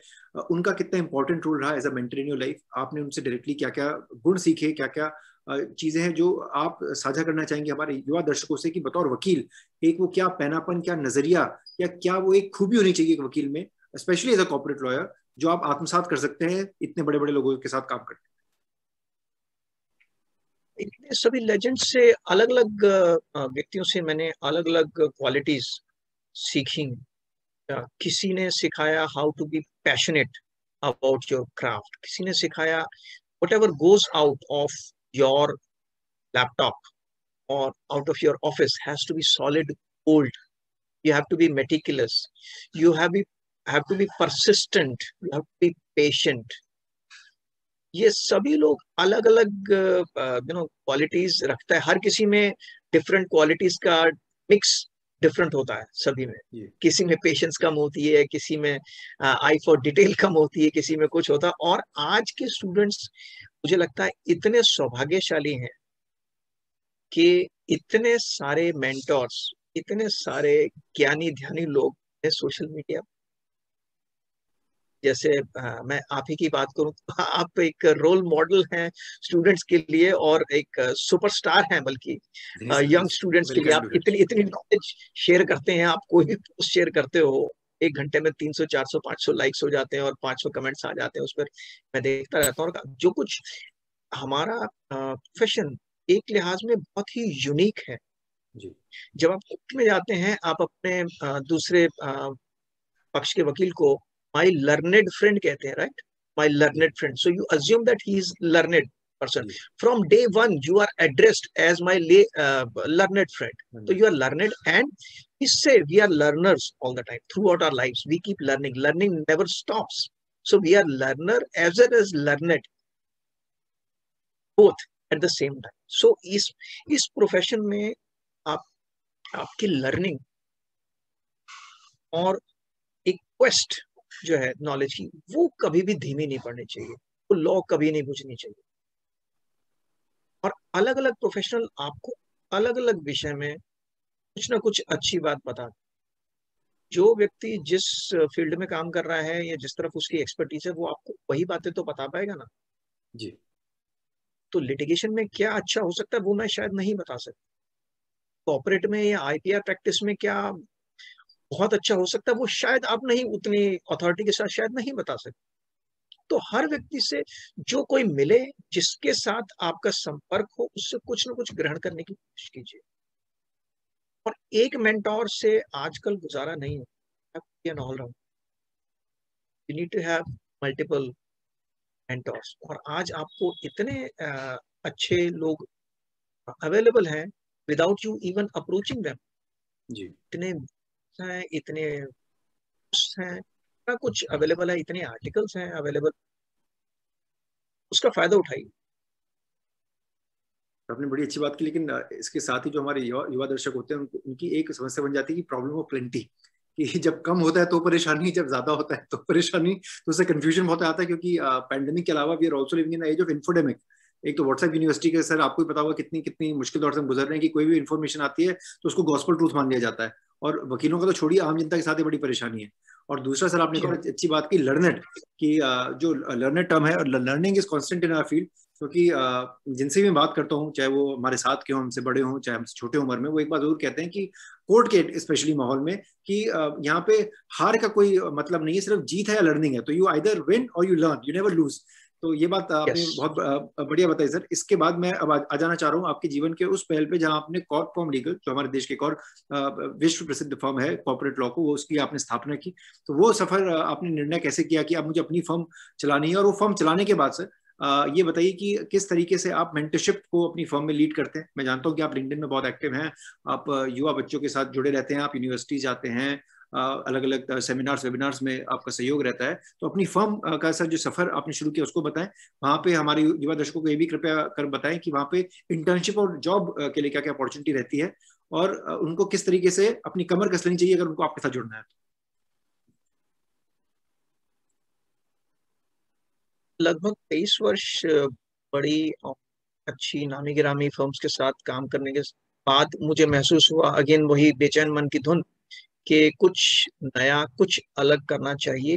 उनका कितना इंपॉर्टेंट रोल रहा as a mentor in your life? आपने उनसे डायरेक्टली क्या क्या गुण सीखे, क्या क्या चीजें हैं जो आप साझा करना चाहेंगे हमारे युवा दर्शकों से कि बतौर वकील एक वो क्या पैनापन, क्या नजरिया, या क्या वो एक खूबी होनी चाहिए एक वकील में, specially as a corporate lawyer, जो आप आत्मसात कर सकते हैं इतने बड़े बड़े लोगों के साथ काम करते इतने सभी लेजेंड से, अलग अलग व्यक्तियों से मैंने अलग अलग क्वालिटीज सीखी। किसी ने सिखाया how to be passionate about your craft, किसी ने सिखाया whatever goes out of your laptop or out of your office has to be solid gold. You have to be meticulous, you have to be persistent, you have to be patient. ये सभी लोग अलग अलग क्वालिटीज रखता है, हर किसी में डिफरेंट क्वालिटीज का मिक्स डिफरेंट होता है सभी में। हैं? किसी में पेशेंस कम होती है, किसी में आई फॉर डिटेल कम होती है, किसी में कुछ होता है। और आज के स्टूडेंट्स मुझे लगता है इतने सौभाग्यशाली हैं कि इतने सारे मेंटर्स, इतने सारे ज्ञानी ध्यानी लोग हैं सोशल मीडिया। जैसे मैं आप ही की बात करूं तो आप एक रोल मॉडल हैं स्टूडेंट्स के लिए, और एक सुपरस्टार हैं बल्कि यंग स्टूडेंट्स के लिए। आप इतनी इतनी नॉलेज शेयर करते हैं, आप कोई भी पोस्ट शेयर करते हो, 1 घंटे में 300 400 500 लाइक्स हो जाते हैं और 500 कमेंट्स आ जाते हैं उस पर। मैं देखता रहता हूँ, और जो कुछ हमारा प्रोफेशन एक लिहाज में बहुत ही यूनिक है। जी। जब आप कोर्ट में जाते हैं, आप अपने दूसरे पक्ष के वकील को माई लर्नेड फ्रेंड कहते हैं, right? My learned friend, so you assume that he is learned person. From day one you are addressed as my learned friend. So you are learned, and we say we are learners all the time throughout our lives. We keep learning, learning never stops. So we are learner as well as learned, both at the same time. So इस प्रोफेशन में आप आपकी लर्निंग और एक क्वेस्ट जो है नॉलेज की, वो कभी भी धीमी नहीं पड़नी चाहिए, वो लॉ कभी नहीं बुझनी चाहिए। और अलग अलग प्रोफेशनल आपको अलग अलग विषय में कुछ ना कुछ अच्छी बात बता। जो व्यक्ति जिस फील्ड में काम कर रहा है या जिस तरफ उसकी एक्सपर्टीज है, वो आपको वही बातें तो बता पाएगा ना। जी। तो लिटिगेशन में क्या अच्छा हो सकता है वो मैं शायद नहीं बता सकता, कॉर्पोरेट में या आईपीआर प्रैक्टिस में क्या बहुत अच्छा हो सकता है वो शायद आप नहीं उतनी अथॉरिटी के साथ शायद नहीं बता सकते। तो हर व्यक्ति से जो कोई मिले, जिसके साथ आपका संपर्क हो, उससे कुछ ना कुछ ग्रहण करने की कोशिश कीजिए। और एक मेंटोर से आजकल गुजारा नहीं है, all round you need to have multiple mentors. और आज आपको इतने अच्छे लोग अवेलेबल हैं without you even approaching them. जी। इतने हैं, इतने हैं, इतना कुछ अवेलेबल है, इतने आर्टिकल्स हैं अवेलेबल, उसका फायदा उठाइए। आपने बड़ी अच्छी बात की, लेकिन इसके साथ ही जो हमारे युवा युवा दर्शक होते हैं उनकी एक समस्या बन जाती है कि प्रॉब्लम ऑफ प्लेंटी, कि जब कम होता है तो परेशानी, जब ज्यादा होता है तो परेशानी। तो उससे कंफ्यूजन बहुत आता है, क्योंकि पैंडेमिक के अलावा we are also living in age of infodemic. एक तो व्हाट्सएप यूनिवर्सिटी के सर, आपको ही पता होगा कितनी कितनी मुश्किल दौर से हम गुजर रहे हैं, कि कोई भी इन्फॉर्मेशन आती है तो उसको गॉस्पेल ट्रूथ मान लिया जाता है, और वकीलों का तो छोड़िए, आम जनता के साथ ही बड़ी परेशानी है। और दूसरा सर, आपने एक और अच्छी बात की, लर्नेट, कि जो लर्नेट टर्म है, और learning is constant in our field. क्योंकि जिनसे भी मैं बात करता हूँ, चाहे वो हमारे साथ के हों, हमसे बड़े हों, चाहे हमसे छोटे उम्र में, वो एक बात जरूर कहते हैं कि कोर्ट के स्पेशली माहौल में, कि यहाँ पे हार का कोई मतलब नहीं है, सिर्फ जीत है या लर्निंग है। तो यू आइदर विन और you learn, you never lose. तो ये बात आपने यस, बहुत बढ़िया बताई सर। इसके बाद मैं अब आ जाना चाह रहा हूँ आपके जीवन के उस पहल पे, जहाँ आपने कॉर्प फॉर्म लीगल, जो हमारे देश के एक और विश्व प्रसिद्ध फर्म है कॉर्पोरेट लॉ को, वो उसकी आपने स्थापना की। तो वो सफर आपने निर्णय कैसे किया कि अब मुझे अपनी फर्म चलानी है, और वो फर्म चलाने के बाद सर ये बताइए कि किस तरीके से आप मेंटरशिप को अपनी फर्म में लीड करते हैं। मैं जानता हूं कि आप लिंक्डइन में बहुत एक्टिव हैं, आप युवा बच्चों के साथ जुड़े रहते हैं, आप यूनिवर्सिटी जाते हैं, अलग अलग सेमिनार्स वेबिनार्स में आपका सहयोग रहता है। तो अपनी फर्म का सर जो सफर आपने शुरू किया उसको बताएं। वहां पे हमारे युवा दर्शकों को ये भी कृपया कर बताएं कि वहां पे इंटर्नशिप और जॉब के लिए क्या क्या अपॉर्चुनिटी रहती है, और उनको किस तरीके से अपनी कमर कस लेनी चाहिए अगर उनको आपके साथ जुड़ना है। लगभग 23 वर्ष बड़ी और अच्छी नामी गिरामी फर्म्स के साथ काम करने के बाद मुझे महसूस हुआ, अगेन वही बेचैन मन की धुन, कि कुछ नया, कुछ अलग करना चाहिए।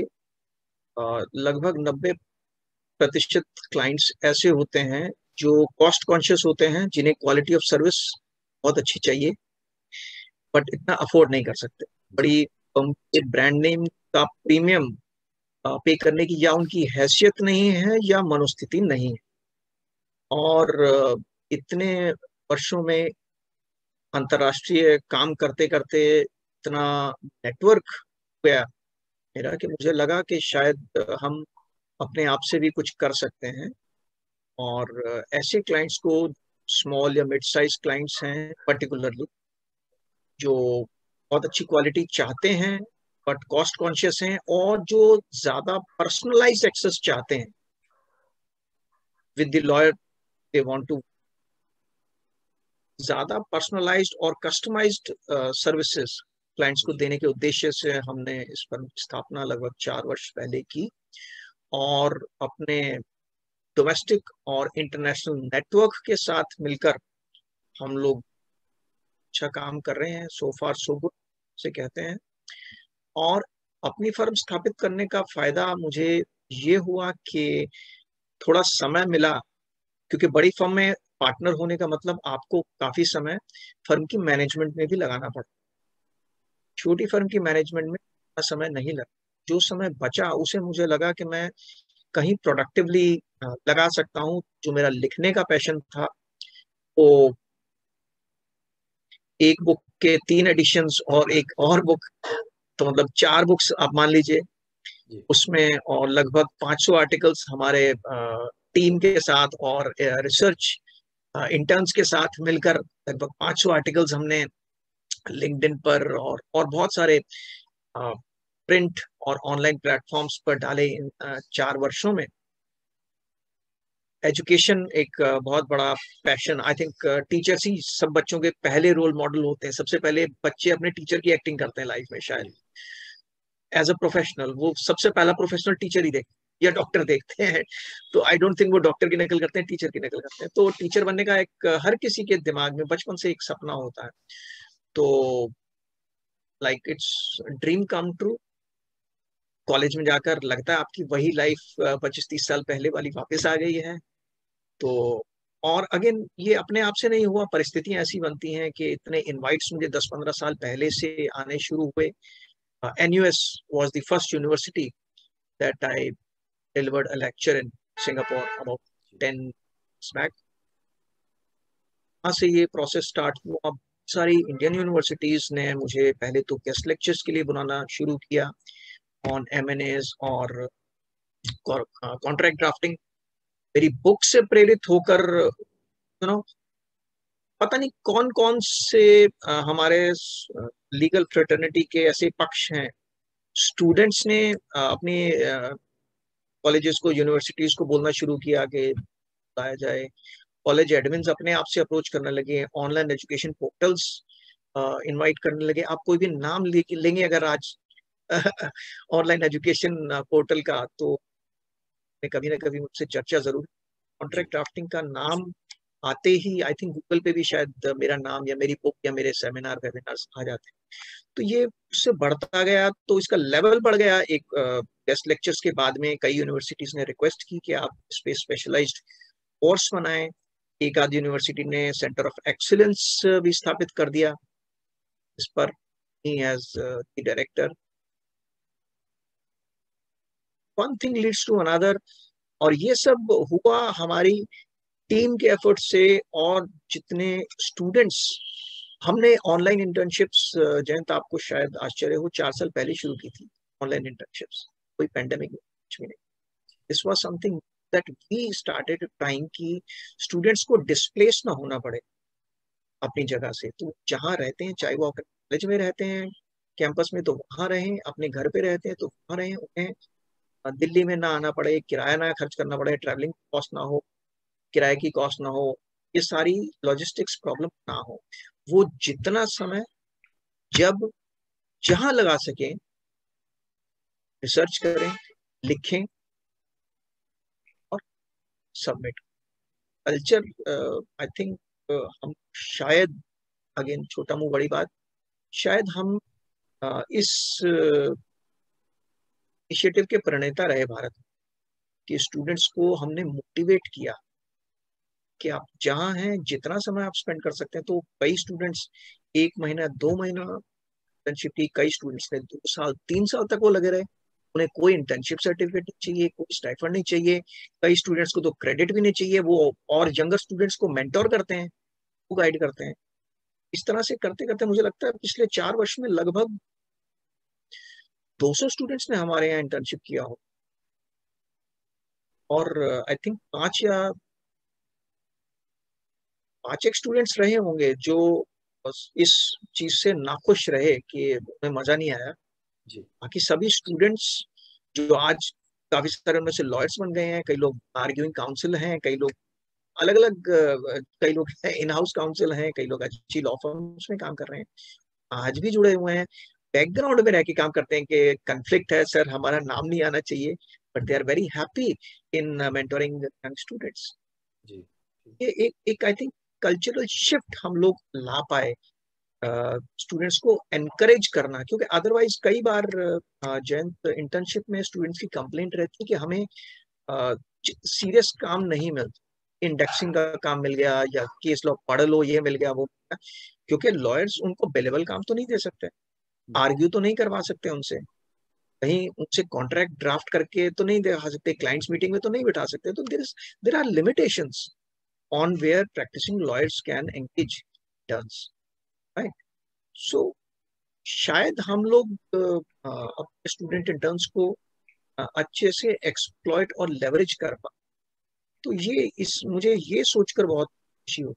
लगभग 90% क्लाइंट्स ऐसे होते हैं जो कॉस्ट कॉन्शियस होते हैं, जिन्हें क्वालिटी ऑफ सर्विस बहुत अच्छी चाहिए, बट इतना अफोर्ड नहीं कर सकते। जी। बड़ी ब्रांड नेम का प्रीमियम पे करने की या उनकी हैसियत नहीं है या मनोस्थिति नहीं है। और इतने वर्षों में अंतर्राष्ट्रीय काम करते करते इतना नेटवर्क गया मेरा, कि मुझे लगा कि शायद हम अपने आप से भी कुछ कर सकते हैं। और ऐसे क्लाइंट्स को, स्मॉल या मिड साइज क्लाइंट्स हैं पर्टिकुलरली, जो बहुत अच्छी क्वालिटी चाहते हैं बट कॉस्ट कॉन्शियस हैं, और जो ज्यादा पर्सनलाइज्ड एक्सेस चाहते हैं with the lawyer, they want to ज्यादा पर्सनलाइज्ड और कस्टमाइज्ड सर्विसेज क्लाइंट्स को देने के उद्देश्य से हमने इस पर स्थापना लगभग 4 वर्ष पहले की। और अपने डोमेस्टिक और इंटरनेशनल नेटवर्क के साथ मिलकर हम लोग अच्छा काम कर रहे हैं, सो फार सो गुड से कहते हैं। और अपनी फर्म स्थापित करने का फायदा मुझे ये हुआ कि थोड़ा समय मिला, क्योंकि बड़ी फर्म में पार्टनर होने का मतलब आपको काफी समय फर्म की मैनेजमेंट में भी लगाना पड़ता। छोटी फर्म की मैनेजमेंट में समय नहीं लगा। जो समय बचा उसे मुझे लगा कि मैं कहीं प्रोडक्टिवली लगा सकता हूँ। जो मेरा लिखने का पैशन था, वो एक बुक के 3 एडिशंस और एक और बुक, तो मतलब 4 बुक्स आप मान लीजिए जी। उसमें, और लगभग 500 आर्टिकल्स हमारे टीम के साथ और रिसर्च इंटर्न्स के साथ मिलकर लगभग 500 आर्टिकल्स हमने लिंक्डइन पर और बहुत सारे प्रिंट और ऑनलाइन प्लेटफॉर्म्स पर डाले इन 4 वर्षों में। एजुकेशन एक बहुत बड़ा पैशन, आई थिंक टीचर्स ही सब बच्चों के पहले रोल मॉडल होते हैं। सबसे पहले बच्चे अपने टीचर की एक्टिंग करते हैं लाइफ में, शायद एज अ प्रोफेशनल वो सबसे पहला प्रोफेशनल टीचर ही देखते या डॉक्टर देखते हैं। तो आई डोंट थिंक वो डॉक्टर की नकल करते हैं, टीचर की नकल करते हैं। तो टीचर बनने का एक हर किसी के दिमाग में बचपन से एक सपना होता है। तो like it's dream come true. College में जाकर लगता है आपकी वही लाइफ 25-30 साल पहले वाली वापस आ गई है। तो और अगेन ये अपने आप से नहीं हुआ, परिस्थितियां ऐसी बनती हैं कि इतने इनवाइट्स मुझे 10-15 साल पहले से आने शुरू हुए। NUS was the first university that I delivered a lecture in Singapore about 10 years back. वहाँ से ये प्रोसेस स्टार्ट हुआ। सारी इंडियन यूनिवर्सिटीज ने मुझे पहले तो गेस्ट लेक्चर्स के लिए बुलाना शुरू किया ऑन M&As और कॉन्ट्रैक्ट ड्राफ्टिंग। मेरी बुक से प्रेरित होकर यू नो पता नहीं कौन कौन से हमारे लीगल फ्रेटर्निटी के ऐसे पक्ष हैं स्टूडेंट्स ने अपने कॉलेजेस को, यूनिवर्सिटीज को बोलना शुरू किया कि लाया जाए। कॉलेज एडमिन्स अपने आप से अप्रोच करने लगे, ऑनलाइन एजुकेशन पोर्टल्स इनवाइट करने लगे। आप कोई भी नाम लेंगे अगर आज ऑनलाइन एजुकेशन पोर्टल का, तो कभी ना कभी मुझसे चर्चा जरूर। कॉन्ट्रैक्ट ड्राफ्टिंग का नाम आते ही आई थिंक गूगल पे भी शायद मेरा नाम या मेरी बुक या मेरे सेमिनार वेबिनार्स आ जाते हैं। तो ये उससे बढ़ता गया, तो इसका लेवल बढ़ गया। एक गेस्ट लेक्चर्स के बाद में कई यूनिवर्सिटीज ने रिक्वेस्ट की कि आप इस पे स्पेशलाइज्ड कोर्स बनाएं। एक आध यूनिवर्सिटी ने सेंटर ऑफ एक्सीलेंस भी स्थापित कर दिया इस पर, as the director. One thing leads to another, और ये सब हुआ हमारी टीम के एफर्ट से। और जितने स्टूडेंट्स, हमने ऑनलाइन इंटर्नशिप्स, जयंत आपको शायद आश्चर्य हो, 4 साल पहले शुरू की थी ऑनलाइन इंटर्नशिप्स, कोई पैंडेमिक कुछ भी नहीं। This was something that we started trying कि स्टूडेंट्स को डिस्प्लेस ना होना पड़े अपनी जगह से। तो जहाँ रहते हैं, चाहे वो कॉलेज में रहते हैं कैंपस में, तो वहाँ रहें, अपने घर पे रहते हैं तो वहाँ रहें, उन्हें दिल्ली में ना आना पड़े, किराया ना खर्च करना पड़े, ट्रैवलिंग कॉस्ट ना हो, किराए की कॉस्ट ना हो, ये सारी लॉजिस्टिक्स प्रॉब्लम ना हो। वो जितना समय जब जहां लगा सके रिसर्च करें, लिखें और सबमिट। कल्चर, आई थिंक हम शायद, अगेन छोटा मुंह बड़ी बात, शायद हम इस इनिशिएटिव के प्रणेता रहे भारत कि स्टूडेंट्स को हमने मोटिवेट किया कि आप जहां हैं जितना समय आप स्पेंड कर सकते हैं। तो कई स्टूडेंट्स 1 महीना 2 महीना इंटर्नशिप की, कई स्टूडेंट्स ने 2 साल 3 साल तक वो लगे रहे। उन्हें कोई इंटर्नशिप सर्टिफिकेट नहीं चाहिए, कोई स्टाइफंड नहीं चाहिए, कई स्टूडेंट्स को तो क्रेडिट भी नहीं चाहिए। वो और यंगर स्टूडेंट्स को मेंटोर करते हैं, वो गाइड करते हैं। इस तरह से करते करते मुझे लगता है पिछले 4 वर्ष में लगभग 200 स्टूडेंट्स ने हमारे यहाँ इंटर्नशिप किया हो। और आई थिंक 5 एक स्टूडेंट्स रहे होंगे जो बस इस चीज से नाखुश रहे कि उन्हें मजा नहीं आया। बाकी सभी स्टूडेंट्स जो आज काफी सारे उनमें से लॉयर्स बन गए हैं, कई लोग आर्ग्यूइंग काउंसिल हैं, कई लोग अलग अलग, कई लोग इन हाउस काउंसिल हैं, कई लोग अच्छी लॉ फर्म्स में काम कर रहे हैं, आज भी जुड़े हुए हैं। बैकग्राउंड में रह के काम करते हैं कि कन्फ्लिक्ट है सर, हमारा नाम नहीं आना चाहिए, but they are very happy in mentoring young students. ये एक आई थिंक कल्चरल शिफ्ट हम लोग ला पाए, स्टूडेंट्स को एनकरेज करना। क्योंकि अदरवाइज कई बार जयंत, इंटर्नशिप में स्टूडेंट्स की कंप्लेंट रहती है कि हमें सीरियस काम नहीं मिलता, इंडेक्सिंग का काम मिल गया या केस लॉ पढ़ लो, ये मिल गया वो। क्योंकि लॉयर्स उनको बिलेबल काम तो नहीं दे सकते, आर्ग्यू तो नहीं करवा सकते उनसे, कहीं उनसे कॉन्ट्रैक्ट ड्राफ्ट करके तो नहीं दिखा सकते, क्लाइंट्स मीटिंग में तो नहीं बिठा सकते। तो there are limitations on where practicing lawyers can engage interns, right? So शायद हम लोग अपने स्टूडेंट इंटर्न्स को अच्छे से एक्सप्लॉइट और लेवरेज कर पाए। तो मुझे ये सोचकर बहुत खुशी हुई।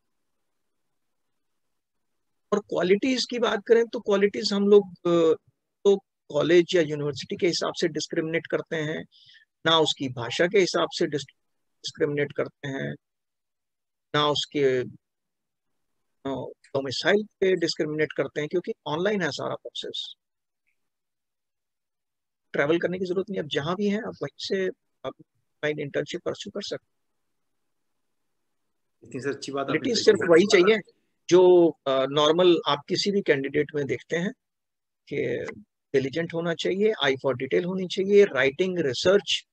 और क्वालिटीज की बात करें तो क्वालिटीज हम लोग तो कॉलेज या यूनिवर्सिटी के हिसाब से डिस्क्रिमिनेट करते हैं, ना उसकी भाषा के हिसाब से डिस्क्रिमिनेट करते हैं, ना उसके डोमिसाइल पे डिस्क्रिमिनेट करते हैं, क्योंकि ऑनलाइन है सारा प्रोसेस। ट्रैवल करने की जरूरत नहीं, अब जहां भी हैं आप वहीं से ऑनलाइन इंटर्नशिप परस्यू कर सकते हैं। इतनी अच्छी बात क्वालिटी सिर्फ वही चाहिए जो नॉर्मल आप किसी भी कैंडिडेट में देखते हैं कि डिलिजेंट होना चाहिए, आई फॉर डिटेल होनी चाहिए, राइटिंग रिसर्च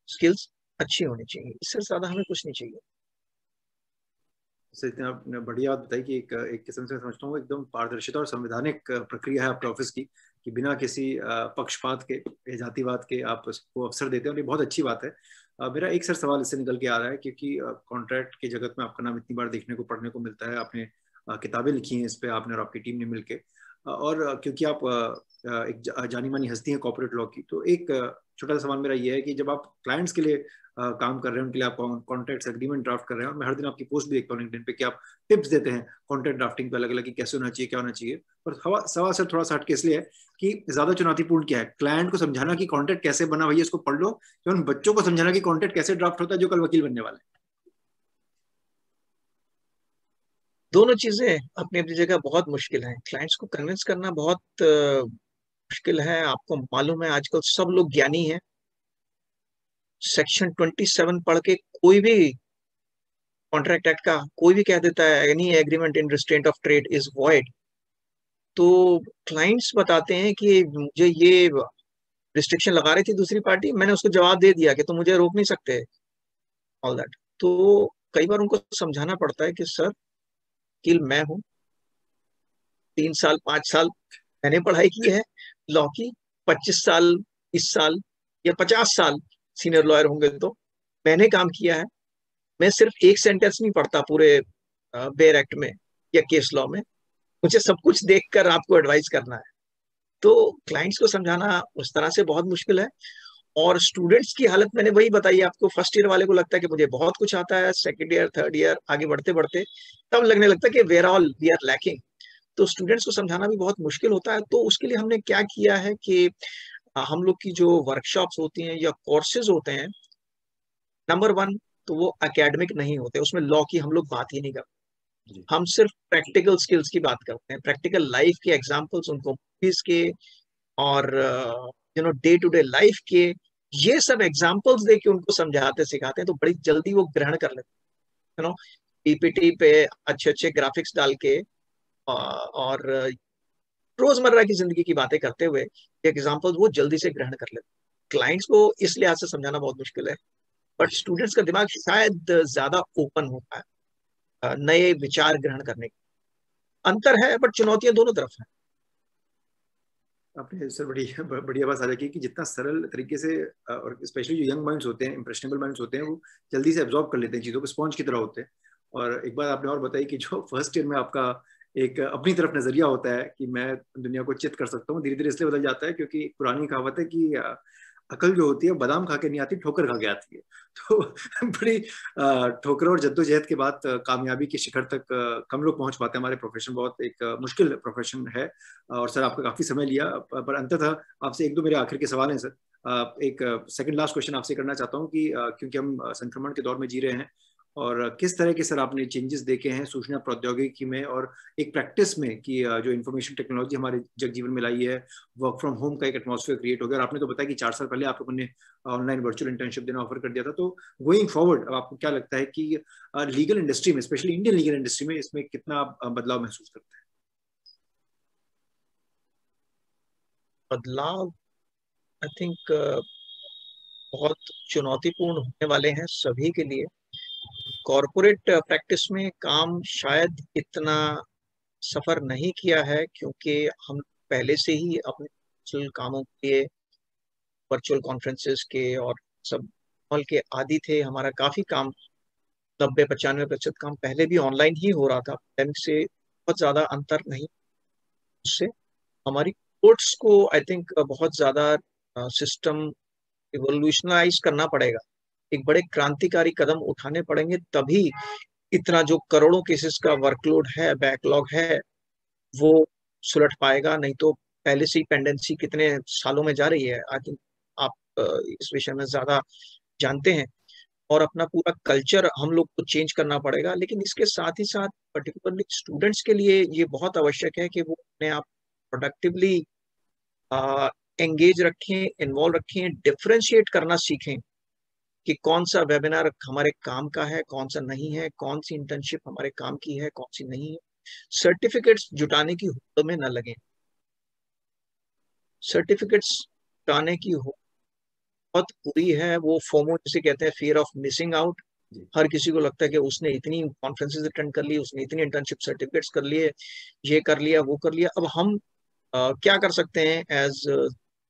स्किल्स अच्छी होनी चाहिए, इससे ज्यादा हमें कुछ नहीं चाहिए। इतनी आपने बढ़िया बात बताई कि एक किस्म से समझता हूँ एकदम पारदर्शिता और संवैधानिक प्रक्रिया है आपके ऑफिस की, कि बिना किसी पक्षपात के, जातिवाद के आप उसको अवसर देते हैं, और ये बहुत अच्छी बात है। मेरा एक सर सवाल इससे निकल के आ रहा है, क्योंकि कॉन्ट्रैक्ट की जगत में आपका नाम इतनी बार देखने को पढ़ने को मिलता है, आपने किताबें लिखी हैं इस पे, आपने और आपकी टीम ने मिलकर, और क्योंकि आप एक जानी मानी हस्ती हैं कॉर्पोरेट लॉ की, तो एक छोटा सा सवाल मेरा ये है कि जब आप क्लाइंट्स के लिए काम कर रहे हैं, उनके लिए आप कॉन्ट्रैक्ट्स एग्रीमेंट ड्राफ्ट कर रहे हैं, और मैं हर दिन आपकी पोस्ट भी देखता हूँ लिंक्डइन पे कि आप टिप्स देते हैं कॉन्ट्रैक्ट ड्राफ्टिंग पे अलग अलग कि कैसे होना चाहिए, क्या होना चाहिए। पर सवाल सर थोड़ा सा हटके इसलिए है कि ज्यादा चुनौतीपूर्ण क्या है, क्लाइंट को समझाना कि कॉन्ट्रैक्ट कैसे बना, भैया इसको पढ़ लो, या उन बच्चों को समझाना कि कॉन्ट्रैक्ट कैसे ड्राफ्ट होता है जो कल वकील बनने वाले हैं? दोनों चीजें अपनी अपनी जगह बहुत मुश्किल है। क्लाइंट्स को कन्विंस करना बहुत मुश्किल है। आपको मालूम है आजकल सब लोग ज्ञानी हैं। सेक्शन 27 पढ़ के कोई भी कॉन्ट्रैक्ट एक्ट का कोई भी कह देता है any agreement in restraint of trade is void. तो क्लाइंट्स बताते हैं कि मुझे ये रिस्ट्रिक्शन लगा रही थी दूसरी पार्टी, मैंने उसको जवाब दे दिया कि तुम मुझे रोक नहीं सकते, ऑल दैट। तो कई बार उनको समझाना पड़ता है कि सर वकील मैं हूँ, 3 साल 5 साल मैंने पढ़ाई की है लॉ की, 25 साल 20 साल या 50 साल सीनियर लॉयर होंगे तो मैंने काम किया है। मैं सिर्फ एक सेंटेंस नहीं पढ़ता पूरे बेयर एक्ट में या केस लॉ में, मुझे सब कुछ देखकर आपको एडवाइस करना है। तो क्लाइंट्स को समझाना उस तरह से बहुत मुश्किल है। और स्टूडेंट्स की हालत मैंने वही बताई आपको। फर्स्ट ईयर वाले को लगता है कि मुझे बहुत कुछ आता है, सेकंड ईयर थर्ड ईयर आगे बढ़ते बढ़ते तब लगने लगता है कि where all we are lacking. तो स्टूडेंट्स को समझाना भी बहुत मुश्किल होता है। तो उसके लिए हमने क्या किया है कि हम लोग की जो वर्कशॉप्स होती हैं या कोर्सेज होते हैं, नंबर वन तो वो एकेडमिक नहीं होते, उसमें लॉ की हम लोग बात ही नहीं करते। हम सिर्फ प्रैक्टिकल स्किल्स की बात करते हैं, प्रैक्टिकल लाइफ के एग्जांपल्स उनको मूवीज के और डे टू डे लाइफ के ये सब एग्जांपल्स दे के उनको समझाते सिखाते हैं, तो बड़ी जल्दी वो ग्रहण कर लेते हैं। पीपीटी पे अच्छे अच्छे ग्राफिक्स डाल के और रोजमर्रा की जिंदगी की बातें करते हुए एग्जांपल्स वो जल्दी से ग्रहण कर लेते हैं। क्लाइंट्स को इस लिहाज से समझाना बहुत मुश्किल है, बट स्टूडेंट्स का दिमाग शायद ज्यादा ओपन होता है नए विचार ग्रहण करने का। अंतर है बट चुनौतियां दोनों तरफ है। आपने सर बड़ी बढ़िया बात साझा की कि जितना सरल तरीके से और स्पेशली जो यंग माइंड्स होते हैं, इंप्रेशनेबल माइंड्स होते हैं, वो जल्दी से एब्जॉर्ब कर लेते हैं चीज़ों को, स्पॉन्ज की तरह होते हैं। और एक बात आपने और बताई कि जो फर्स्ट ईयर में आपका एक अपनी तरफ नजरिया होता है कि मैं दुनिया को चित कर सकता हूँ, धीरे धीरे इसलिए बदल जाता है क्योंकि पुरानी कहावत है कि अकल जो होती है बादाम खा के नहीं आती, ठोकर खा के आती है। तो बड़ी ठोकरों और जद्दोजहद के बाद कामयाबी के शिखर तक कम लोग पहुंच पाते हैं। हमारे प्रोफेशन बहुत एक मुश्किल प्रोफेशन है। और सर आपका काफी समय लिया, पर अंततः आपसे एक दो मेरे आखिर के सवाल हैं सर। एक सेकंड लास्ट क्वेश्चन आपसे करना चाहता हूँ कि क्योंकि हम संक्रमण के दौर में जी रहे हैं, और किस तरह के सर आपने चेंजेस देखे हैं सूचना प्रौद्योगिकी में और एक प्रैक्टिस में कि जो इन्फॉर्मेशन टेक्नोलॉजी हमारे जग जीवन में लाई है, वर्क फ्रॉम होम का एक एटमॉस्फेयर क्रिएट हो गया। और आपने तो बताया कि 4 साल पहले आप लोगों ने ऑनलाइन वर्चुअल इंटर्नशिप देना ऑफर कर दिया था। तो गोइंग फॉरवर्ड आपको क्या लगता है कि लीगल इंडस्ट्री में, स्पेशली इंडियन लीगल इंडस्ट्री में, इसमें कितना बदलाव महसूस करते हैं? बदलाव आई थिंक बहुत चुनौतीपूर्ण होने वाले हैं सभी के लिए। कॉरपोरेट प्रैक्टिस में काम शायद इतना सफर नहीं किया है क्योंकि हम पहले से ही अपने वर्चुअल कामों के, वर्चुअल कॉन्फ्रेंसेस के और सब माहौल के आदी थे। हमारा काफी काम 90-95% काम पहले भी ऑनलाइन ही हो रहा था। पैंडेमिक से बहुत ज्यादा अंतर नहीं। उससे हमारी कोर्ट्स को आई थिंक बहुत ज्यादा सिस्टम इवोल्यूशनलाइज करना पड़ेगा। एक बड़े क्रांतिकारी कदम उठाने पड़ेंगे तभी इतना जो करोड़ों केसेस का वर्कलोड है, बैकलॉग है, वो सुलट पाएगा। नहीं तो पहले से ही पेंडेंसी कितने सालों में जा रही है, आई थिंक आप इस विषय में ज्यादा जानते हैं। और अपना पूरा कल्चर हम लोग को चेंज करना पड़ेगा। लेकिन इसके साथ ही साथ पर्टिकुलरली स्टूडेंट्स के लिए ये बहुत आवश्यक है कि वो अपने आप प्रोडक्टिवली एंगेज रखें, इन्वॉल्व रखें, डिफ्रेंशिएट करना सीखें कि कौन सा वेबिनार हमारे काम का है, कौन सा नहीं है, कौन सी इंटर्नशिप हमारे काम की है, कौन सी नहीं है। सर्टिफिकेट्स जुटाने की होड़ में न लगे। सर्टिफिकेट्स जुटाने की होड़ बहुत बुरी है। वो फोमो जिसे कहते हैं, फियर ऑफ मिसिंग आउट। हर किसी को लगता है कि उसने इतनी कॉन्फ्रेंसेस अटेंड कर ली, उसने इतनी इंटर्नशिप सर्टिफिकेट्स कर लिए, ये कर लिया, वो कर लिया। अब हम क्या कर सकते हैं एज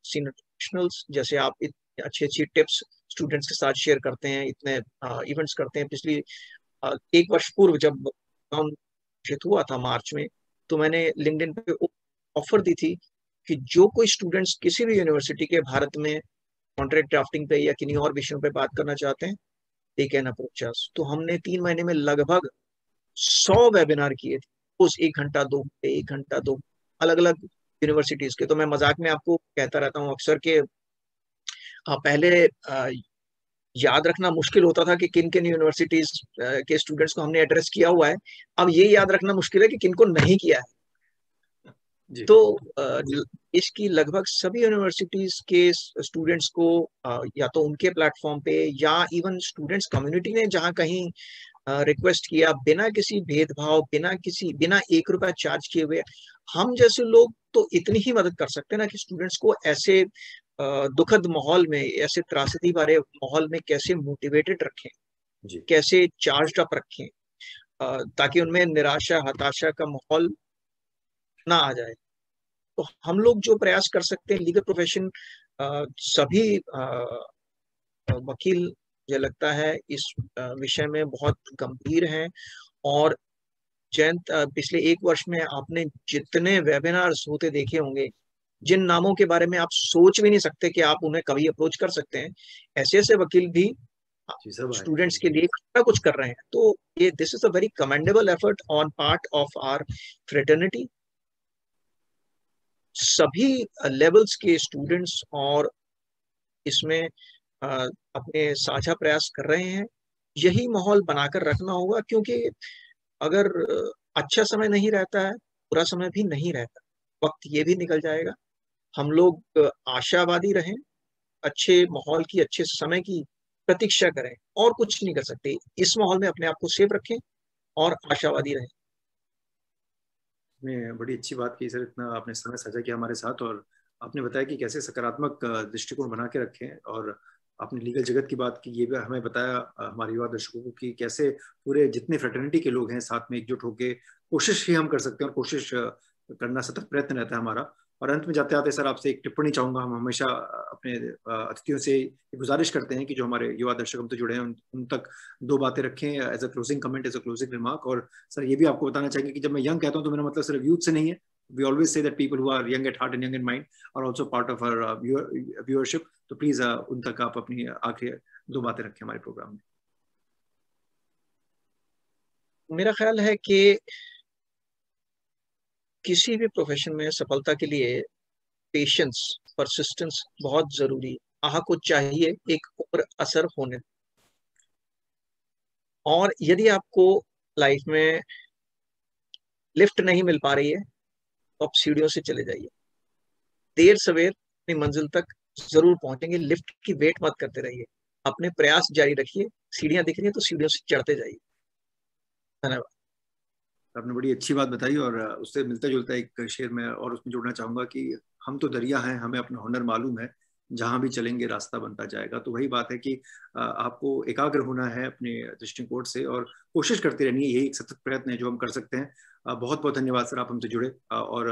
सीनियर प्रोफेशनल्स? जैसे आप इतनी अच्छी अच्छी टिप्स स्टूडेंट्स के साथ शेयर करते हैं, इतने इवेंट्स करते हैं। पिछली 1 वर्ष पूर्व जब लॉकडाउन घोषित हुआ था मार्च में, तो मैंने लिंक्डइन पे ऑफर दी थी कि जो कोई स्टूडेंट्स किसी भी यूनिवर्सिटी के भारत में कॉन्ट्रैक्ट ड्राफ्टिंग पे या किन्हीं और विषयों पे बात करना चाहते हैं, दे कैन अप्रोच अस। तो हमने 3 महीने में लगभग 100 वेबिनार किए थे, उस 1 घंटा 2 घंटे 1 घंटा 2, अलग अलग यूनिवर्सिटीज के। तो मैं मजाक में आपको कहता रहता हूँ अक्सर के पहले याद रखना मुश्किल होता था कि किन किन यूनिवर्सिटीज के स्टूडेंट्स को हमने एड्रेस किया हुआ है, अब ये याद रखना मुश्किल है कि किन को नहीं किया है। तो इसकी लगभग सभी यूनिवर्सिटीज के स्टूडेंट्स को या तो उनके प्लेटफॉर्म पे या इवन स्टूडेंट्स कम्युनिटी ने जहाँ कहीं रिक्वेस्ट किया, बिना किसी भेदभाव, बिना 1 रुपया चार्ज किए हुए, हम जैसे लोग तो इतनी ही मदद कर सकते हैं ना कि स्टूडेंट्स को ऐसे दुखद माहौल में, ऐसे त्रासदी भरे माहौल में कैसे मोटिवेटेड रखें, कैसे चार्ज अप रखें, ताकि उनमें निराशा हताशा का माहौल ना आ जाए। तो हम लोग जो प्रयास कर सकते हैं, लीगल प्रोफेशन सभी वकील मुझे लगता है इस विषय में बहुत गंभीर हैं। और जयंत, पिछले 1 वर्ष में आपने जितने वेबिनार्स होते देखे होंगे, जिन नामों के बारे में आप सोच भी नहीं सकते कि आप उन्हें कभी अप्रोच कर सकते हैं, ऐसे ऐसे वकील भी स्टूडेंट्स के लिए कुछ कर रहे हैं। तो ये this is a very commendable effort on part of our fraternity. सभी लेवल्स के स्टूडेंट्स और इसमें अपने साझा प्रयास कर रहे हैं। यही माहौल बनाकर रखना होगा, क्योंकि अगर अच्छा समय नहीं रहता है, बुरा समय भी नहीं रहता, वक्त ये भी निकल जाएगा। हम लोग आशावादी रहें, अच्छे माहौल की, अच्छे समय की प्रतीक्षा करें, और कुछ नहीं कर सकते। इस माहौल में अपने आप को सेफ रखें और आशावादी रहें। आपने बड़ी अच्छी बात की सर, इतना आपने समय साझा किया हमारे साथ, और आपने बताया कि कैसे सकारात्मक दृष्टिकोण बना के रखें, और आपने लीगल जगत की बात की, ये भी हमें बताया हमारे युवा दर्शकों को कि कैसे पूरे जितने फ्रेटर्निटी के लोग हैं साथ में एकजुट होकर कोशिश ही हम कर सकते हैं, और कोशिश करना सतत प्रयत्न रहता है हमारा। और अंत में जाते आते सर आपसे एक टिप्पणी चाहूंगा। हम हमेशा अपने अतिथियों से गुजारिश करते हैं कि जो हमारे युवा दर्शक हमसे जुड़े हैं उन तक 2 बातें रखें as a closing comment, as a closing remark. और सर ये भी आपको बताना चाहिए कि जब मैं यंग कहता हूं तो मेरा मतलब सिर्फ यूथ से नहीं है। We always say that people who are young at heart and young in mind are also part of our viewership. तो प्लीज उन तक आप अपनी आखिरी 2 बातें रखें हमारे प्रोग्राम में। मेरा ख्याल है कि किसी भी प्रोफेशन में सफलता के लिए पेशेंस, परसिस्टेंस बहुत जरूरी। को चाहिए एक ऊपर असर होने। और यदि आपको लाइफ में लिफ्ट नहीं मिल पा रही है तो आप सीढ़ियों से चले जाइए। देर सवेर अपनी मंजिल तक जरूर पहुंचेंगे। लिफ्ट की वेट मत करते रहिए, अपने प्रयास जारी रखिए। सीढ़ियां दिख रही है तो सीढ़ियों से चढ़ते जाइए। धन्यवाद। आपने बड़ी अच्छी बात बताई, और उससे मिलता जुलता एक शेर में और उसमें जोड़ना चाहूंगा कि हम तो दरिया हैं, हमें अपना हुनर मालूम है, जहां भी चलेंगे रास्ता बनता जाएगा। तो वही बात है कि आपको एकाग्र होना है अपने दृष्टिकोण से, और कोशिश करते रहनी है। यही एक सतत प्रयत्न है जो हम कर सकते हैं। बहुत बहुत धन्यवाद सर, आप हमसे जुड़े। और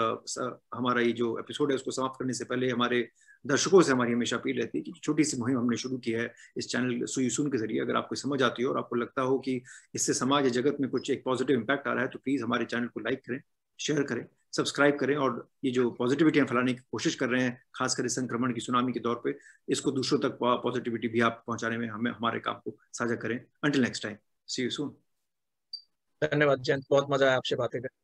हमारा ये जो एपिसोड है उसको समाप्त करने से पहले हमारे दर्शकों से हमारी हमेशा अपील रहती है कि छोटी सी मुहिम हमने शुरू की है इस चैनल सुई सुन के जरिए। अगर आपको समझ आती हो और आपको लगता हो कि इससे समाज या जगत में कुछ एक पॉजिटिव इम्पैक्ट आ रहा है, तो प्लीज हमारे चैनल को लाइक करें, शेयर करें, सब्सक्राइब करें, और ये जो पॉजिटिविटी हम फैलाने की कोशिश कर रहे हैं, खासकर इस संक्रमण की सुनामी के दौर पे, इसको दूसरों तक पॉजिटिविटी भी आप पहुंचाने में हमें हमारे काम को साझा करें। Until next time, see you soon. धन्यवाद जयंत, बहुत मजा आया आपसे बातें करके।